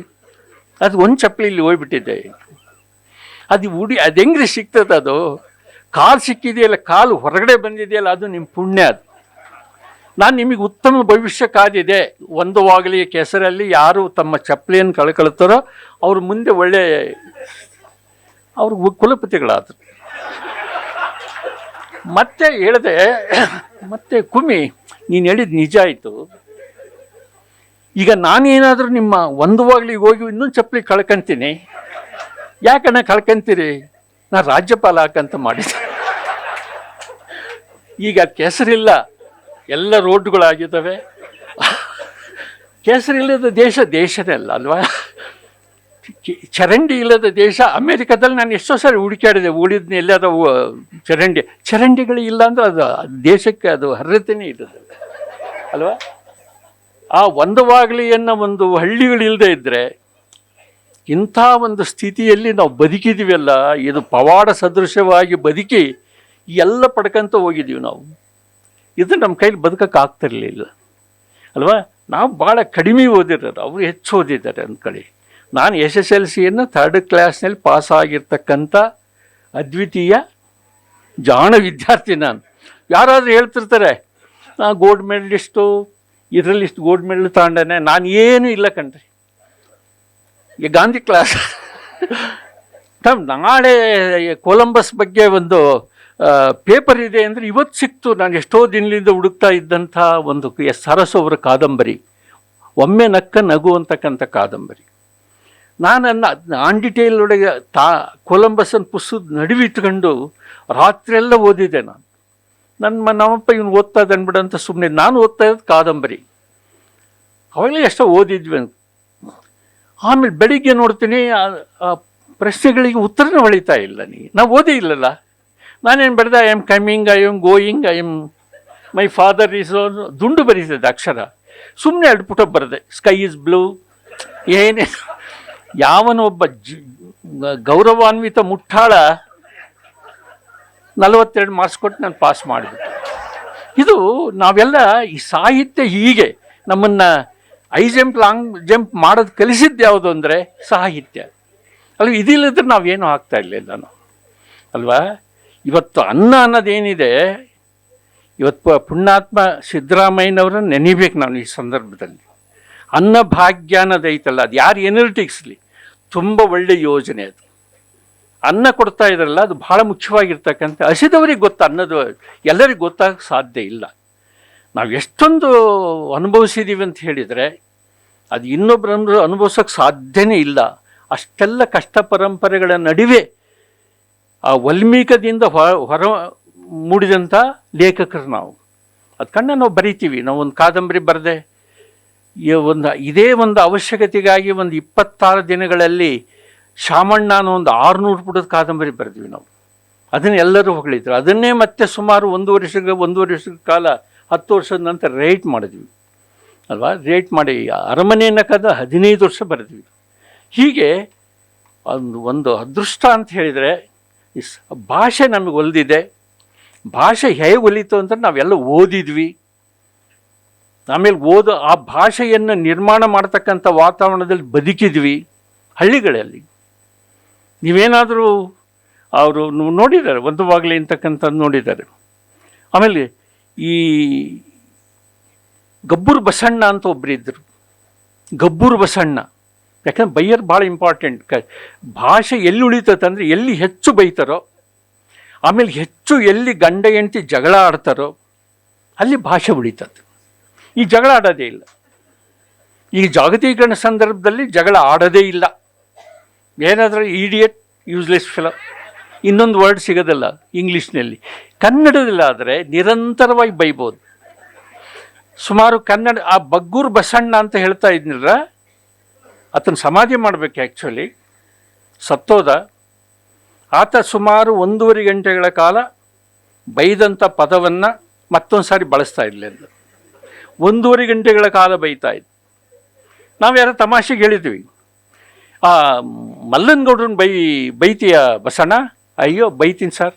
ಅದು ಒಂದು ಚಪ್ಪಲಿ ಇಲ್ಲಿ ಹೋಗ್ಬಿಟ್ಟಿದ್ದೆ. ಅದು ಅದು ಹೆಂಗ್ರಿ ಸಿಗ್ತದೆ? ಅದು ಕಾಲು ಸಿಕ್ಕಿದೆಯಲ್ಲ, ಕಾಲು ಹೊರಗಡೆ ಬಂದಿದೆಯಲ್ಲ, ಅದು ನಿಮ್ಮ ಪುಣ್ಯ. ಅದು ನಾನು ನಿಮಗೆ ಉತ್ತಮ ಭವಿಷ್ಯ ಕಾದಿದೆ. ಒಂದವಾಗಲಿ ಕೆಸರಲ್ಲಿ ಯಾರು ತಮ್ಮ ಚಪ್ಪಲಿಯನ್ನು ಕಳ್ಕೊಳ್ತಾರೋ ಅವ್ರ ಮುಂದೆ ಒಳ್ಳೆ ಅವ್ರಿಗೆ ಕುಲಪತಿಗಳಾದರು. ಮತ್ತೆ ಹೇಳಿದೆ, ಮತ್ತೆ ನೀನು ಹೇಳಿದ ನಿಜ ಆಯಿತು. ಈಗ ನಾನೇನಾದರೂ ನಿಮ್ಮ ಒಂದವಾಗ್ಲಿಗೆ ಹೋಗಿ ಇನ್ನೊಂದು ಚಪ್ಪಲಿ ಕಳ್ಕೊಂತೀನಿ. ಯಾಕಣ್ಣ ಕಳ್ಕೊಂತೀರಿ? ನಾನು ರಾಜ್ಯಪಾಲ ಹಾಕಂತ ಮಾಡಿದ್ದೆ. ಈಗ ಕೆಸರಿಲ್ಲ, ಎಲ್ಲ ರೋಡ್ಗಳಾಗಿದ್ದಾವೆ. ಕೆಸರಿಲ್ಲದ ದೇಶನೇ ಅಲ್ಲ ಅಲ್ವಾ. ಚರಂಡಿ ಇಲ್ಲದ ದೇಶ ಅಮೇರಿಕಾದಲ್ಲಿ ನಾನು ಎಷ್ಟೋ ಸಾರಿ ಹುಡುಕಾಡಿದೆ, ಉಳಿದ್ನ ಎಲ್ಲಾದ ಚರಂಡಿಗಳು ಇಲ್ಲ ಅಂದರೆ ಅದು ದೇಶಕ್ಕೆ ಅದು ಅರ್ಹತೆಯೇ ಇರೋದು ಅಲ್ವಾ. ಆ ಒಂದವಾಗಲಿ ಅನ್ನೋ ಒಂದು ಹಳ್ಳಿಗಳಿಲ್ಲದೆ ಇದ್ದರೆ ಇಂಥ ಒಂದು ಸ್ಥಿತಿಯಲ್ಲಿ ನಾವು ಬದುಕಿದ್ದೀವಲ್ಲ, ಇದು ಪವಾಡ ಸದೃಶವಾಗಿ ಬದುಕಿ ಎಲ್ಲ ಪಡ್ಕೊಂತ ಹೋಗಿದ್ದೀವಿ ನಾವು. ಇದು ನಮ್ಮ ಕೈಲಿ ಬದುಕೋಕ್ಕಾಗ್ತಿರ್ಲಿಲ್ಲ ಅಲ್ವಾ. ನಾವು ಭಾಳ ಕಡಿಮೆ ಓದಿರೋರು, ಅವರು ಹೆಚ್ಚು ಓದಿದ್ದಾರೆ ಅಂದ್ಕೊಳ್ಳಿ. ನಾನು SSLCಯನ್ನು 3rd ಕ್ಲಾಸ್ನಲ್ಲಿ ಪಾಸಾಗಿರ್ತಕ್ಕಂಥ ಅದ್ವಿತೀಯ ಜಾಣ ವಿದ್ಯಾರ್ಥಿ ನಾನು. ಯಾರಾದರೂ ಹೇಳ್ತಿರ್ತಾರೆ ಗೋಲ್ಡ್ ಮೆಡಲಿಸ್ಟು, ಇದರಲ್ಲಿ ಇಷ್ಟು ಗೋಲ್ಡ್ ಮೆಡಲ್ ತಗೊಂಡೇನೆ. ನಾನು ಏನೂ ಇಲ್ಲ ಕಣ್ರಿ. ಈ ಗಾಂಧಿ ಕ್ಲಾಸ್ ನಾಳೆ ಕೊಲಂಬಸ್ ಬಗ್ಗೆ ಒಂದು ಪೇಪರ್ ಇದೆ ಅಂದರೆ ಇವತ್ತು ಸಿಕ್ತು. ನಾನು ಎಷ್ಟೋ ದಿನದಿಂದ ಹುಡುಕ್ತಾ ಇದ್ದಂಥ ಒಂದು ಎಸ್ ಅರಸು ಅವರ ಕಾದಂಬರಿ, ಒಮ್ಮೆ ನಕ್ಕ ನಗು ಅಂತಕ್ಕಂಥ ಕಾದಂಬರಿ. ನಾನು ಆನ್ ಡಿಟೇಲ್ ಒಳಗೆ ಕೊಲಂಬಸ್ಸನ್ನು ಪುಸ್ತಕದ ನಡುವಿಟ್ಕೊಂಡು ರಾತ್ರಿಯೆಲ್ಲ ಓದಿದೆ. ನಮ್ಮಪ್ಪ ಇವನು ಓದ್ತಾ ಇದ್ದಾನ್ಬಿಡ ಅಂತ ಸುಮ್ಮನೆ ನಾನು ಓದ್ತಾ ಇರೋದು ಕಾದಂಬರಿ. ಅವಾಗಲೇ ಎಷ್ಟೋ ಓದಿದ್ವಿ ಅಂತ. ಆಮೇಲೆ ಬೆಳಿಗ್ಗೆ ನೋಡ್ತೀನಿ ಆ ಪ್ರಶ್ನೆಗಳಿಗೆ ಉತ್ತರನೇ ಹೊಳಿತಾ ಇಲ್ಲ. ನಾವು ಓದೇ ಇಲ್ಲಲ್ಲ. ನಾನೇನು ಬರೆದ I am coming, I am going, I am my father is ದುಂಡು ಬರೀತಿದ್ದೆ ಅಕ್ಷರ. ಸುಮ್ಮನೆ ಅಡ್ಪುಟ ಬರೆದೆ, ಸ್ಕೈ ಈಸ್ ಬ್ಲೂ. ಏನೇ ಯಾವನೊಬ್ಬ ಗೌರವಾನ್ವಿತ ಮುಟ್ಟಾಳ 42 ಮಾರ್ಕ್ಸ್ ಕೊಟ್ಟು ನಾನು ಪಾಸ್ ಮಾಡಿಬಿಟ್ಟೆ. ಇದು ನಾವೆಲ್ಲ ಈ ಸಾಹಿತ್ಯ ಹೀಗೆ ನಮ್ಮನ್ನು ಐ ಜಂಪ್ ಲಾಂಗ್ ಜಂಪ್ ಮಾಡೋದು ಕಲಿಸಿದ್ದು ಯಾವುದು ಅಂದರೆ ಸಾಹಿತ್ಯ ಅಲ್ವ. ಇದಿಲ್ಲದ್ರೆ ನಾವೇನು ಆಗ್ತಾ ಇರಲಿಲ್ಲ ನಾವು ಅಲ್ವಾ. ಇವತ್ತು ಅನ್ನ ಅನ್ನೋದೇನಿದೆ, ಇವತ್ತು ಪುಣ್ಯಾತ್ಮ ಸಿದ್ದರಾಮಯ್ಯನವ್ರನ್ನ ನೆನಿಬೇಕು ನಾನು ಈ ಸಂದರ್ಭದಲ್ಲಿ. ಅನ್ನ ಭಾಗ್ಯ ಅನ್ನೋದೈತಲ್ಲ, ಅದು ಯಾರು ಎನರ್ಟಿಕ್ಸ್ಲಿ ತುಂಬ ಒಳ್ಳೆಯ ಯೋಜನೆ ಅದು. ಅನ್ನ ಕೊಡ್ತಾ ಇದ್ರಲ್ಲ, ಅದು ಭಾಳ ಮುಖ್ಯವಾಗಿರ್ತಕ್ಕಂಥ. ಹಸಿದವರಿಗೆ ಗೊತ್ತು, ಅನ್ನೋದು ಎಲ್ಲರಿಗೂ ಗೊತ್ತಾಗಕ್ಕೆ ಸಾಧ್ಯ ಇಲ್ಲ. ನಾವು ಎಷ್ಟೊಂದು ಅನುಭವಿಸಿದ್ದೀವಿ ಅಂತ ಹೇಳಿದರೆ ಅದು ಇನ್ನೊಬ್ಬರನ್ನು ಅನುಭವಿಸೋಕ್ಕೆ ಸಾಧ್ಯನೇ ಇಲ್ಲ. ಅಷ್ಟೆಲ್ಲ ಕಷ್ಟ ಪರಂಪರೆಗಳ ನಡುವೆ ಆ ವಲ್ಮೀಕದಿಂದ ಹೊರ ಮೂಡಿದಂಥ ಲೇಖಕರು ನಾವು. ಅದು ಕಂಡ ನಾವು ಬರಿತೀವಿ. ನಾವು ಒಂದು ಕಾದಂಬರಿ ಬರೆದೆ, ಇದೇ ಒಂದು ಅವಶ್ಯಕತೆಗಾಗಿ ಒಂದು 26 ದಿನಗಳಲ್ಲಿ ಶಾಮಣ್ಣ ಅನ್ನೋ ಒಂದು 600 ಪುಟದ ಕಾದಂಬರಿ ಬರೆದ್ವಿ ನಾವು. ಅದನ್ನು ಎಲ್ಲರೂ ಹೊಗಳಿದ್ರು. ಅದನ್ನೇ ಮತ್ತೆ ಸುಮಾರು 1 ವರ್ಷದ ಕಾಲ 10 ವರ್ಷದ ನಂತರ ರೇಟ್ ಮಾಡಿದ್ವಿ ಅಲ್ವಾ. ರೇಟ್ ಮಾಡಿ ಅರಮನೆಯನ್ನು ಕದ 15 ವರ್ಷ ಬರೆದ್ವಿ. ಹೀಗೆ ಒಂದು ಅದೃಷ್ಟ ಅಂತ ಹೇಳಿದರೆ ಭಾಷೆ ನಮಗೆ ಒಲಿದಿದೆ. ಭಾಷೆ ಹೇಗೆ ಒಲಿತು ಅಂತ ನಾವೆಲ್ಲ ಓದಿದ್ವಿ. ಆಮೇಲೆ ಆ ಭಾಷೆಯನ್ನು ನಿರ್ಮಾಣ ಮಾಡ್ತಕ್ಕಂಥ ವಾತಾವರಣದಲ್ಲಿ ಬದುಕಿದ್ವಿ ಹಳ್ಳಿಗಳಲ್ಲಿ. ನೀವೇನಾದರೂ ಅವರು ನೋಡಿದ್ದಾರೆ, ಒಂದು ಬಾಗಿಲು ಅಂತಕ್ಕಂಥದ್ದು ನೋಡಿದ್ದಾರೆ. ಆಮೇಲೆ ಈ ಗಬ್ಬೂರು ಬಸಣ್ಣ ಅಂತ ಒಬ್ಬರಿದ್ದರು, ಗಬ್ಬೂರು ಬಸಣ್ಣ. ಯಾಕಂದ್ರೆ ಬೈಯರ್ ಭಾಳ ಇಂಪಾರ್ಟೆಂಟ್. ಭಾಷೆ ಎಲ್ಲಿ ಉಳಿತದಂದರೆ ಎಲ್ಲಿ ಹೆಚ್ಚು ಬೈತಾರೋ, ಆಮೇಲೆ ಹೆಚ್ಚು ಎಲ್ಲಿ ಗಂಡ ಹೆಂಡತಿ ಜಗಳ ಆಡ್ತಾರೋ ಅಲ್ಲಿ ಭಾಷೆ ಉಳಿತದೆ. ಈ ಜಗಳ ಆಡೋದೇ ಇಲ್ಲ. ಈ ಜಾಗತೀಕರಣ ಸಂದರ್ಭದಲ್ಲಿ ಜಗಳ ಆಡೋದೇ ಇಲ್ಲ. ಏನಾದರೂ ಈಡಿಯಟ್, ಯೂಸ್ಲೆಸ್ ಫಿಲಮ್, ಇನ್ನೊಂದು ವರ್ಡ್ ಸಿಗೋದಿಲ್ಲ ಇಂಗ್ಲೀಷ್ನಲ್ಲಿ. ಕನ್ನಡದಲ್ಲಿ ಆದರೆ ನಿರಂತರವಾಗಿ ಬೈಬೋದು. ಸುಮಾರು ಕನ್ನಡ ಆ ಬಗ್ಗೂರು ಬಸಣ್ಣ ಅಂತ ಹೇಳ್ತಾ ಇದ್ನಿಲ್ಲ, ಆತನ ಸಮಾಧಿ ಮಾಡಬೇಕು ಆ್ಯಕ್ಚುಲಿ, ಸತ್ತೋದ. ಆತ ಸುಮಾರು 1.5 ಗಂಟೆಗಳ ಕಾಲ ಬೈದಂಥ ಪದವನ್ನು ಮತ್ತೊಂದು ಸಾರಿ ಬಳಸ್ತಾ ಇರಲಿಲ್ಲ. 1.5 ಗಂಟೆಗಳ ಕಾಲ ಬೈತಾ ಇದ್ದ. ನಾವು ಯಾರೋ ತಮಾಷೆಗೆ ಹೇಳಿದ್ವಿ, ಮಲ್ಲನಗೌಡ್ರನ್ನ ಬೈತೀಯ ಬಸಣ್ಣ? ಅಯ್ಯೋ ಬೈತೀನಿ ಸರ್.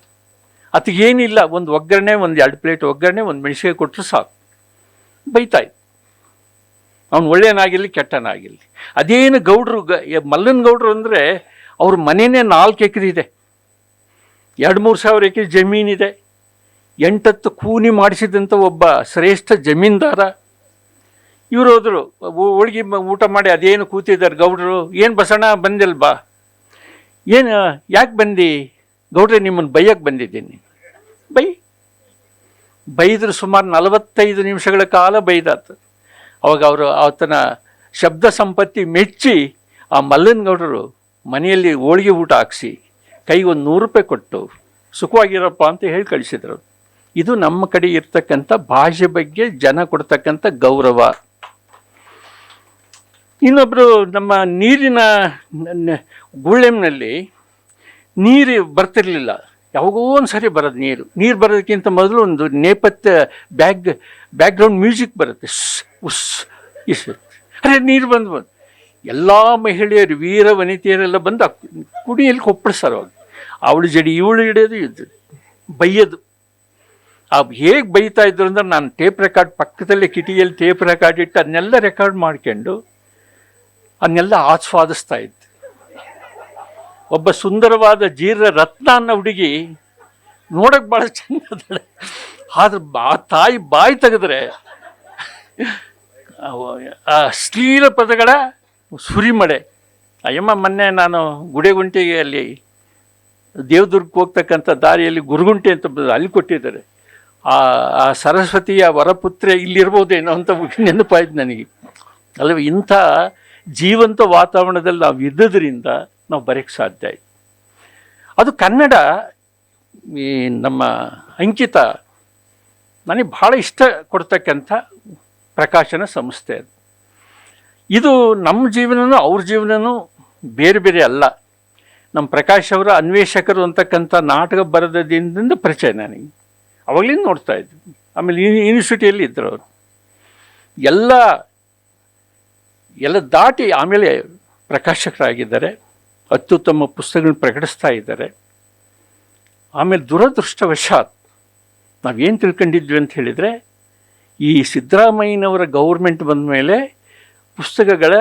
ಏನಿಲ್ಲ, ಒಂದು ಒಗ್ಗರಣೆ, ಒಂದು 2 ಪ್ಲೇಟ್ ಒಗ್ಗರಣೆ, ಒಂದು ಮೆಣಸಿಗೆ ಕೊಟ್ಟರು ಸಾಕು. ಬೈತಾಯಿದ್ದ. ಅವನು ಒಳ್ಳೆಯನಾಗಿರಲಿ ಕೆಟ್ಟನಾಗಿರಲಿ. ಅದೇನು ಗೌಡ್ರು, ಮಲ್ಲನಗೌಡ್ರು ಅಂದರೆ ಅವ್ರ ಮನೆಯೇ 4 ಎಕರೆ ಇದೆ, 2-3 ಸಾವಿರ ಎಕರೆ ಜಮೀನಿದೆ, 8-10 ಕೂನಿ ಮಾಡಿಸಿದಂಥ ಒಬ್ಬ ಶ್ರೇಷ್ಠ ಜಮೀನ್ದಾರ. ಇವರು ಹೋದರು, ಹೋಳ್ಗೆ ಊಟ ಮಾಡಿ ಅದೇನು ಕೂತಿದ್ದಾರೆ ಗೌಡ್ರು. ಏನು ಬಸಣ್ಣ ಬಂದಿಲ್ಲ ಬಾ. ಏನು ಯಾಕೆ ಬಂದು? ಗೌಡ್ರೆ ನಿಮ್ಮನ್ನು ಬೈಯಕ್ಕೆ ಬಂದಿದ್ದೀನಿ. ಬೈದರು. ಸುಮಾರು 45 ನಿಮಿಷಗಳ ಕಾಲ ಬೈದಾತ. ಅವಾಗ ಆತನ ಶಬ್ದ ಸಂಪತ್ತಿ ಮೆಚ್ಚಿ ಆ ಮಲ್ಲನಗೌಡರು ಮನೆಯಲ್ಲಿ ಹೋಳಿಗೆ ಊಟ ಹಾಕ್ಸಿ ಕೈಗೆ ಒಂದು 100 ರೂಪಾಯಿ ಕೊಟ್ಟು ಸುಖವಾಗಿರಪ್ಪ ಅಂತ ಹೇಳಿ ಕಳಿಸಿದರು. ಇದು ನಮ್ಮ ಕಡೆ ಇರ್ತಕ್ಕಂಥ ಭಾಷೆ ಬಗ್ಗೆ ಜನ ಕೊಡ್ತಕ್ಕಂಥ ಗೌರವ. ಇನ್ನೊಬ್ಬರು ನಮ್ಮ ನೀರಿನ ಗುಳ್ಳೆಮ್ನಲ್ಲಿ ನೀರು ಬರ್ತಿರ್ಲಿಲ್ಲ. ಯಾವಾಗೋ ಒಂದು ಸರಿ ಬರೋದು ನೀರು ಬರೋದಕ್ಕಿಂತ ಮೊದಲು ಒಂದು ನೇಪಥ್ಯ ಬ್ಯಾಕ್ಗ್ರೌಂಡ್ ಮ್ಯೂಸಿಕ್ ಬರುತ್ತೆ, ಉಸ್ ಇಸ್. ಅರೆ ನೀರು ಬಂದು ಎಲ್ಲ ಮಹಿಳೆಯರು, ವೀರ ವನಿತೆಯರೆಲ್ಲ ಬಂದು ಕುಡಿಯಲ್ಲಿ ಕೊಪ್ಪಳಿಸ್ತಾರೆ. ಅವಾಗ ಅವಳು ಜಡಿ ಇವಳು ಹಿಡಿಯೋದು, ಇದು ಬೈಯೋದು. ಹೇಗೆ ಬೈತಾ ಇದ್ರು ಅಂದ್ರೆ ನಾನು ಟೇಪ್ ರೆಕಾರ್ಡ್ ಪಕ್ಕದಲ್ಲೇ ಕಿಟಿಯಲ್ಲಿ ಟೇಪ್ ರೆಕಾರ್ಡ್ ಇಟ್ಟು ಅದನ್ನೆಲ್ಲ ರೆಕಾರ್ಡ್ ಮಾಡ್ಕೊಂಡು ಅದನ್ನೆಲ್ಲ ಆಸ್ವಾದಿಸ್ತಾ ಇದ್ದೆ. ಒಬ್ಬ ಸುಂದರವಾದ ಜೀರ ರತ್ನ ಅನ್ನೋ ಹುಡುಗಿ ನೋಡೋಕೆ ಭಾಳ ಚೆಂದದಳೆ. ಆದ್ರೆ ಆ ತಾಯಿ ಬಾಯಿ ತೆಗೆದ್ರೆ ಆ ಶ್ಲೀಲ ಪದಗಳ ಸುರಿಮಳೆ. ಅಯ್ಯಮ್ಮ ಮೊನ್ನೆ ನಾನು ಗುಡೆಗುಂಟೆಗೆ ಅಲ್ಲಿ ದೇವದುರ್ಗಕ್ಕೆ ಹೋಗ್ತಕ್ಕಂಥ ದಾರಿಯಲ್ಲಿ ಗುರುಗುಂಟೆ ಅಂತ ಅಲ್ಲಿ ಕೊಟ್ಟಿದ್ದಾರೆ. ಆ ಸರಸ್ವತಿಯ ವರಪುತ್ರೆ ಇಲ್ಲಿರ್ಬೋದೇನೋ ಅಂತ ನೆನಪಾಯ್ತು ನನಗೆ. ಅಲ್ಲವೇ ಇಂಥ ಜೀವಂತ ವಾತಾವರಣದಲ್ಲಿ ನಾವು ಇದ್ದದ್ರಿಂದ ನಾವು ಬರೆಯೋಕ್ಕೆ ಸಾಧ್ಯ ಆಯಿತು. ಅದು ಕನ್ನಡ ಈ ನಮ್ಮ ಅಂಕಿತ ನನಗೆ ಭಾಳ ಇಷ್ಟ ಕೊಡ್ತಕ್ಕಂಥ ಪ್ರಕಾಶನ ಸಂಸ್ಥೆ ಅದು. ಇದು ನಮ್ಮ ಜೀವನನೂ ಅವ್ರ ಜೀವನನೂ ಬೇರೆ ಬೇರೆ ಅಲ್ಲ. ನಮ್ಮ ಪ್ರಕಾಶ್ ಅವರ ಅನ್ವೇಷಕರು ಅಂತಕ್ಕಂಥ ನಾಟಕ ಬರೆದದಿಂದ ಪರಿಚಯ ನನಗೆ, ಅವಾಗಲಿಂದ ನೋಡ್ತಾ ಇದ್ವಿ. ಆಮೇಲೆ ಯೂನಿವರ್ಸಿಟಿಯಲ್ಲಿ ಇದ್ದರು ಅವರು. ಎಲ್ಲ ದಾಟಿ ಆಮೇಲೆ ಪ್ರಕಾಶಕರಾಗಿದ್ದಾರೆ, ಅತ್ಯುತ್ತಮ ಪುಸ್ತಕಗಳನ್ನು ಪ್ರಕಟಿಸ್ತಾ ಇದ್ದಾರೆ. ಆಮೇಲೆ ದುರದೃಷ್ಟವಶಾತ್ ನಾವೇನು ತಿಳ್ಕೊಂಡಿದ್ವಿ ಅಂತ ಹೇಳಿದರೆ, ಈ ಸಿದ್ದರಾಮಯ್ಯನವರ ಗೌರ್ಮೆಂಟ್ ಬಂದ ಮೇಲೆ ಪುಸ್ತಕಗಳ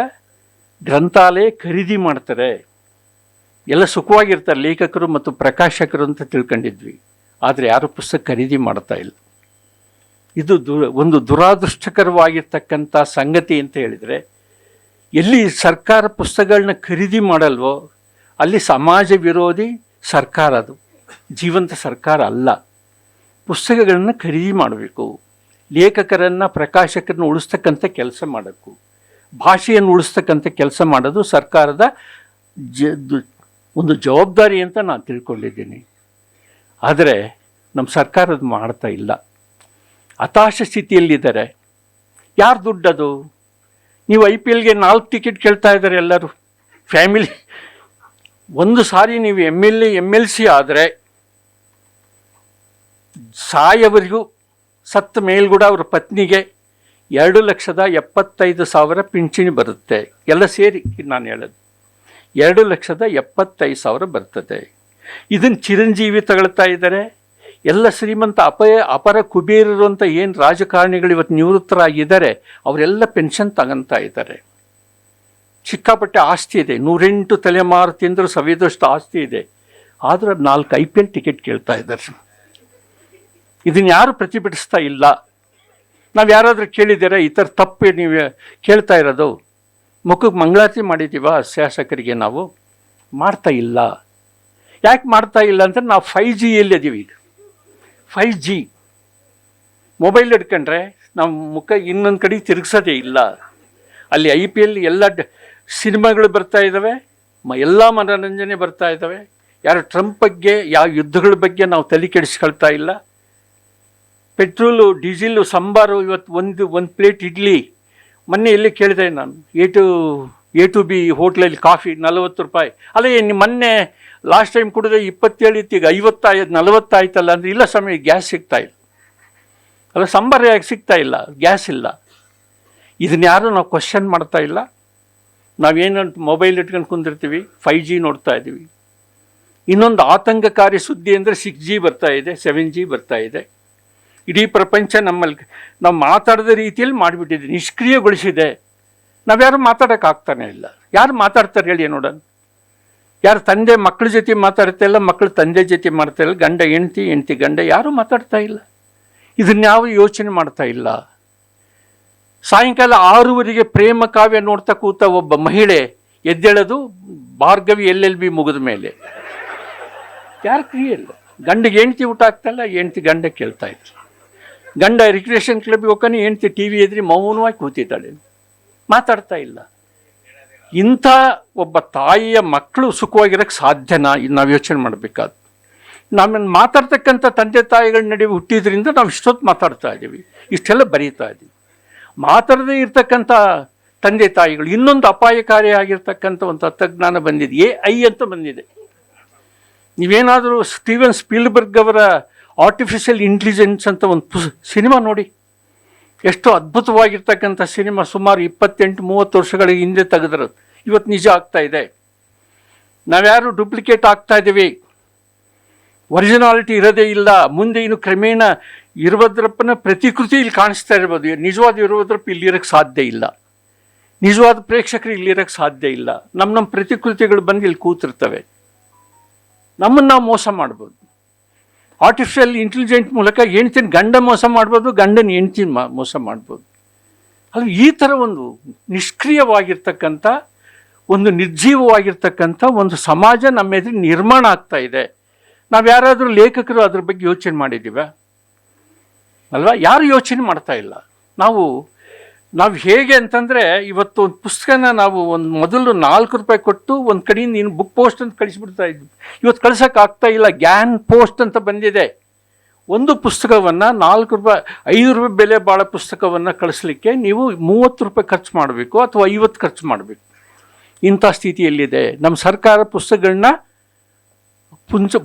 ಗ್ರಂಥಾಲಯ ಖರೀದಿ ಮಾಡ್ತಾರೆ, ಎಲ್ಲ ಸುಖವಾಗಿರ್ತಾರೆ ಲೇಖಕರು ಮತ್ತು ಪ್ರಕಾಶಕರು ಅಂತ ತಿಳ್ಕೊಂಡಿದ್ವಿ. ಆದರೆ ಯಾರು ಪುಸ್ತಕ ಖರೀದಿ ಮಾಡ್ತಾ ಇಲ್ಲ. ಇದು ಒಂದು ದುರಾದೃಷ್ಟಕರವಾಗಿರ್ತಕ್ಕಂಥ ಸಂಗತಿ ಅಂತ ಹೇಳಿದರೆ, ಎಲ್ಲಿ ಸರ್ಕಾರ ಪುಸ್ತಕಗಳನ್ನ ಖರೀದಿ ಮಾಡಲ್ವೋ ಅಲ್ಲಿ ಸಮಾಜ ವಿರೋಧಿ ಸರ್ಕಾರ, ಅದು ಜೀವಂತ ಸರ್ಕಾರ ಅಲ್ಲ. ಪುಸ್ತಕಗಳನ್ನು ಖರೀದಿ ಮಾಡಬೇಕು, ಲೇಖಕರನ್ನು ಪ್ರಕಾಶಕರನ್ನು ಉಳಿಸ್ತಕ್ಕಂಥ ಕೆಲಸ ಮಾಡಬೇಕು, ಭಾಷೆಯನ್ನು ಉಳಿಸ್ತಕ್ಕಂಥ ಕೆಲಸ ಮಾಡೋದು ಸರ್ಕಾರದ ಒಂದು ಜವಾಬ್ದಾರಿ ಅಂತ ನಾನು ತಿಳ್ಕೊಂಡಿದ್ದೀನಿ. ಆದರೆ ನಮ್ಮ ಸರ್ಕಾರದ ಮಾಡ್ತಾ ಇಲ್ಲ, ಹತಾಶ ಸ್ಥಿತಿಯಲ್ಲಿದ್ದಾರೆ. ಯಾರು ದುಡ್ಡದು? ನೀವು IPLಗೆ 4 ಟಿಕೆಟ್ ಕೇಳ್ತಾ ಇದ್ದಾರೆ ಎಲ್ಲರೂ ಫ್ಯಾಮಿಲಿ. ಒಂದು ಸಾರಿ ನೀವು MLC ಆದರೆ ಸಾಯವರಿಗೂ ಸತ್ತ ಮೇಲ್ಗೂಡ ಅವ್ರ ಪತ್ನಿಗೆ 2,75,000 ಪಿಂಚಣಿ ಬರುತ್ತೆ. ಎಲ್ಲ ಸೇರಿ ನಾನು ಹೇಳೋದು 2,75,000 ಬರ್ತದೆ. ಇದನ್ನು ಚಿರಂಜೀವಿ ತಗೊಳ್ತಾ ಇದ್ದಾರೆ. ಎಲ್ಲ ಶ್ರೀಮಂತ ಅಪರ ಕುಬೇರರು ಅಂತ ಏನು ರಾಜಕಾರಣಿಗಳು ಇವತ್ತು ನಿವೃತ್ತರಾಗಿದ್ದಾರೆ ಅವರೆಲ್ಲ ಪೆನ್ಷನ್ ತಗೊಳ್ತಾ ಇದ್ದಾರೆ. ಸಿಕ್ಕಾಪಟ್ಟೆ ಆಸ್ತಿ ಇದೆ, 108 ತಲೆಮಾರು ತಿಂದರೂ ಸವಿದಷ್ಟು ಆಸ್ತಿ ಇದೆ. ಆದರೂ 4 IPL ಟಿಕೆಟ್ ಕೇಳ್ತಾ ಇದ್ದಾರೆ. ಇದನ್ನು ಯಾರು ಪ್ರತಿಭಟಿಸ್ತಾ ಇಲ್ಲ. ನಾವು ಯಾರಾದರೂ ಕೇಳಿದ್ದೀರಾ ಈ ಥರ ತಪ್ಪು ನೀವು ಕೇಳ್ತಾ ಇರೋದು? ಮುಖಕ್ಕೆ ಮಂಗಳಾರತಿ ಮಾಡಿದ್ದೀವ ಶಾಸಕರಿಗೆ? ನಾವು ಮಾಡ್ತಾ ಇಲ್ಲ. ಯಾಕೆ ಮಾಡ್ತಾ ಇಲ್ಲ ಅಂತ, ನಾವು 5Gಯಲ್ಲಿ ಅದೀವಿ. ಈಗ 5G ಮೊಬೈಲ್ ಹಿಡ್ಕೊಂಡ್ರೆ ನಾವು ಮುಖ ಇನ್ನೊಂದು ಕಡೆ ತಿರುಗಿಸೋದೇ ಇಲ್ಲ. ಅಲ್ಲಿ IPL ಎಲ್ಲ ಸಿನಿಮಾಗಳು ಬರ್ತಾ ಇದ್ದಾವೆ, ಎಲ್ಲ ಮನೋರಂಜನೆ ಬರ್ತಾ ಇದ್ದಾವೆ. ಯಾರು ಟ್ರಂಪ್ ಬಗ್ಗೆ, ಯಾವ ಯುದ್ಧಗಳ ಬಗ್ಗೆ ನಾವು ತಲೆ ಕೆಡಿಸ್ಕೊಳ್ತಾ ಇಲ್ಲ. ಪೆಟ್ರೋಲು, ಡೀಸೆಲು, ಸಾಂಬಾರು, ಇವತ್ತು ಒಂದು ಪ್ಲೇಟ್ ಇಡ್ಲಿ ಮೊನ್ನೆ ಎಲ್ಲಿ ಕೇಳಿದೆ ನಾನು, A2B ಹೋಟ್ಲಲ್ಲಿ ಕಾಫಿ 40 ರೂಪಾಯಿ. ಅಲ್ಲ, ಮೊನ್ನೆ ಲಾಸ್ಟ್ ಟೈಮ್ ಕುಡಿದ್ರೆ 27 ಇತ್ತು, ಈಗ 50 40 ಆಯ್ತಲ್ಲ ಅಂದರೆ, ಇಲ್ಲ ಸಮಯ ಗ್ಯಾಸ್ ಸಿಗ್ತಾ ಇಲ್ಲ. ಅಲ್ಲ, ಸಾಂಬಾರು ಯಾಕೆ ಸಿಗ್ತಾ ಇಲ್ಲ? ಗ್ಯಾಸ್ ಇಲ್ಲ. ಇದನ್ನ ಯಾರು ನಾವು ಕ್ವಶನ್ ಮಾಡ್ತಾ ಇಲ್ಲ. ನಾವೇನಂತ ಮೊಬೈಲ್ ಇಟ್ಕೊಂಡು ಕುಂದಿರ್ತೀವಿ, 5G ನೋಡ್ತಾ ಇದ್ದೀವಿ. ಇನ್ನೊಂದು ಆತಂಕಕಾರಿ ಸುದ್ದಿ ಅಂದರೆ 6G ಬರ್ತಾ ಇದೆ, 7G ಬರ್ತಾ ಇದೆ. ಇಡೀ ಪ್ರಪಂಚ ನಾವು ಮಾತಾಡದ ರೀತಿಯಲ್ಲಿ ಮಾಡಿಬಿಟ್ಟಿದೆ, ನಿಷ್ಕ್ರಿಯಗೊಳಿಸಿದೆ. ನಾವ್ಯಾರು ಮಾತಾಡೋಕ್ಕಾಗ್ತಾನೆ ಇಲ್ಲ. ಯಾರು ಮಾತಾಡ್ತಾರೆ ಹೇಳಿ ನೋಡೋಣ? ಯಾರು ತಂದೆ ಮಕ್ಕಳ ಜೊತೆ ಮಾತಾಡ್ತಾ ಇಲ್ಲ, ಮಕ್ಕಳು ತಂದೆ ಜೊತೆ ಮಾಡ್ತಾ ಇಲ್ಲ, ಗಂಡ ಹೆಂಡ್ತಿ ಗಂಡ, ಯಾರೂ ಮಾತಾಡ್ತಾ ಇಲ್ಲ. ಇದನ್ಯಾವ ಯೋಚನೆ ಮಾಡ್ತಾ ಇಲ್ಲ. ಸಾಯಂಕಾಲ 6:00 ಪ್ರೇಮ ಕಾವ್ಯ ನೋಡ್ತಾ ಕೂತ ಒಬ್ಬ ಮಹಿಳೆ ಎದ್ದೇಳೋದು ಭಾರ್ಗವಿ LLB ಮುಗಿದ ಮೇಲೆ. ಯಾರು ಕ್ರಿಯೆ ಇಲ್ಲ. ಗಂಡಿಗೆ ಹೆಂಡ್ತಿ ಊಟ ಆಗ್ತಾಯಿಲ್ಲ, ಹೆಂಡ್ತಿ ಗಂಡ ಕೇಳ್ತಾ ಇದ್ರು. ಗಂಡ ರಿಕ್ರಿಯೇಷನ್ ಕ್ಲಬ್ಗೆ ಹೋಗ್ತಾನೆ, ಹೆಂಡ್ತಿ TV ಎದುರಿ ಮೌನವಾಗಿ ಕೂತಿದ್ದಾಳೆ, ಮಾತಾಡ್ತಾ ಇಲ್ಲ. ಇಂಥ ಒಬ್ಬ ತಾಯಿಯ ಮಕ್ಕಳು ಸುಖವಾಗಿರೋಕ್ಕೆ ಸಾಧ್ಯನಾ? ನಾವು ಯೋಚನೆ ಮಾಡಬೇಕಾದ. ನಮ್ಮನ್ನು ಮಾತಾಡ್ತಕ್ಕಂಥ ತಂದೆ ತಾಯಿಗಳ ನಡುವೆ ಹುಟ್ಟಿದ್ರಿಂದ ನಾವು ಇಷ್ಟೊತ್ತು ಮಾತಾಡ್ತಾ ಇದ್ದೀವಿ, ಇಷ್ಟೆಲ್ಲ ಬರೀತಾ ಇದ್ದೀವಿ. ಮಾತಾಡದೇ ಇರ್ತಕ್ಕಂಥ ತಂದೆ ತಾಯಿಗಳು, ಇನ್ನೊಂದು ಅಪಾಯಕಾರಿಯಾಗಿರ್ತಕ್ಕಂಥ ಒಂದು ತತ್ವಜ್ಞಾನ ಬಂದಿದೆ, AI ಅಂತ ಬಂದಿದೆ. ನೀವೇನಾದರೂ ಸ್ಟೀವನ್ ಸ್ಪೀಲ್ಬರ್ಗ್ ಅವರ ಆರ್ಟಿಫಿಷಿಯಲ್ ಇಂಟೆಲಿಜೆನ್ಸ್ ಅಂತ ಒಂದು ಸಿನಿಮಾ ನೋಡಿ, ಎಷ್ಟು ಅದ್ಭುತವಾಗಿರ್ತಕ್ಕಂಥ ಸಿನಿಮಾ. ಸುಮಾರು 28-30 ವರ್ಷಗಳ ಹಿಂದೆ ತೆಗೆದಿರೋದು, ಇವತ್ತು ನಿಜ ಆಗ್ತಾ ಇದೆ. ನಾವ್ಯಾರು ಡೂಪ್ಲಿಕೇಟ್ ಆಗ್ತಾ ಇದ್ದೀವಿ, ಒರಿಜಿನಾಲಿಟಿ ಇರೋದೇ ಇಲ್ಲ. ಮುಂದೆ ಇನ್ನು ಕ್ರಮೇಣ ವೀರಭದ್ರಪ್ಪನ ಪ್ರತಿಕೃತಿ ಇಲ್ಲಿ ಕಾಣಿಸ್ತಾ ಇರ್ಬೋದು, ನಿಜವಾದ ವೀರಭದ್ರಪ್ಪ ಇಲ್ಲಿರೋಕ್ಕೆ ಸಾಧ್ಯ ಇಲ್ಲ, ನಿಜವಾದ ಪ್ರೇಕ್ಷಕರು ಇಲ್ಲಿರೋಕ್ಕೆ ಸಾಧ್ಯ ಇಲ್ಲ. ನಮ್ಮ ಪ್ರತಿಕೃತಿಗಳು ಬಂದು ಇಲ್ಲಿ ಕೂತಿರ್ತವೆ. ನಮ್ಮನ್ನು ನಾವು ಮೋಸ ಮಾಡ್ಬೋದು. ಆರ್ಟಿಫಿಷಿಯಲ್ ಇಂಟೆಲಿಜೆಂಟ್ ಮೂಲಕ ಹೆಣ್ತಿನ ಗಂಡ ಮೋಸ ಮಾಡ್ಬೋದು, ಗಂಡನ ಹೆಣ್ತಿನ ಮೋಸ ಮಾಡ್ಬೋದು. ಅದು ಈ ಥರ ಒಂದು ನಿಷ್ಕ್ರಿಯವಾಗಿರ್ತಕ್ಕಂಥ ಒಂದು ನಿರ್ಜೀವವಾಗಿರ್ತಕ್ಕಂಥ ಒಂದು ಸಮಾಜ ನಮ್ಮ ಎದುರು ನಿರ್ಮಾಣ ಆಗ್ತಾ ಇದೆ. ನಾವು ಯಾರಾದರೂ ಲೇಖಕರು ಅದ್ರ ಬಗ್ಗೆ ಯೋಚನೆ ಮಾಡಿದ್ದೀವ ಅಲ್ವಾ? ಯಾರು ಯೋಚನೆ ಮಾಡ್ತಾ ಇಲ್ಲ. ನಾವು ಹೇಗೆ ಅಂತಂದರೆ, ಇವತ್ತು ಒಂದು ಪುಸ್ತಕನ ನಾವು ಒಂದು ಮೊದಲು 4 ರೂಪಾಯಿ ಕೊಟ್ಟು ಒಂದು ಕಡೆಯಿಂದ ನೀನು ಬುಕ್ ಪೋಸ್ಟ್ ಅಂತ ಕಳಿಸ್ಬಿಡ್ತಾ ಇದ್ವಿ. ಇವತ್ತು ಕಳ್ಸೋಕ್ಕಾಗ್ತಾ ಇಲ್ಲ. ಗ್ಯಾನ್ ಪೋಸ್ಟ್ ಅಂತ ಬಂದಿದೆ. ಒಂದು ಪುಸ್ತಕವನ್ನು 4 ರೂಪಾಯಿ 5 ರೂಪಾಯಿ ಬೆಲೆ ಭಾಳ ಪುಸ್ತಕವನ್ನು ಕಳಿಸ್ಲಿಕ್ಕೆ ನೀವು 30 ರೂಪಾಯಿ ಖರ್ಚು ಮಾಡಬೇಕು ಅಥವಾ 50 ಖರ್ಚು ಮಾಡಬೇಕು. ಇಂಥ ಸ್ಥಿತಿಯಲ್ಲಿದೆ. ನಮ್ಮ ಸರ್ಕಾರ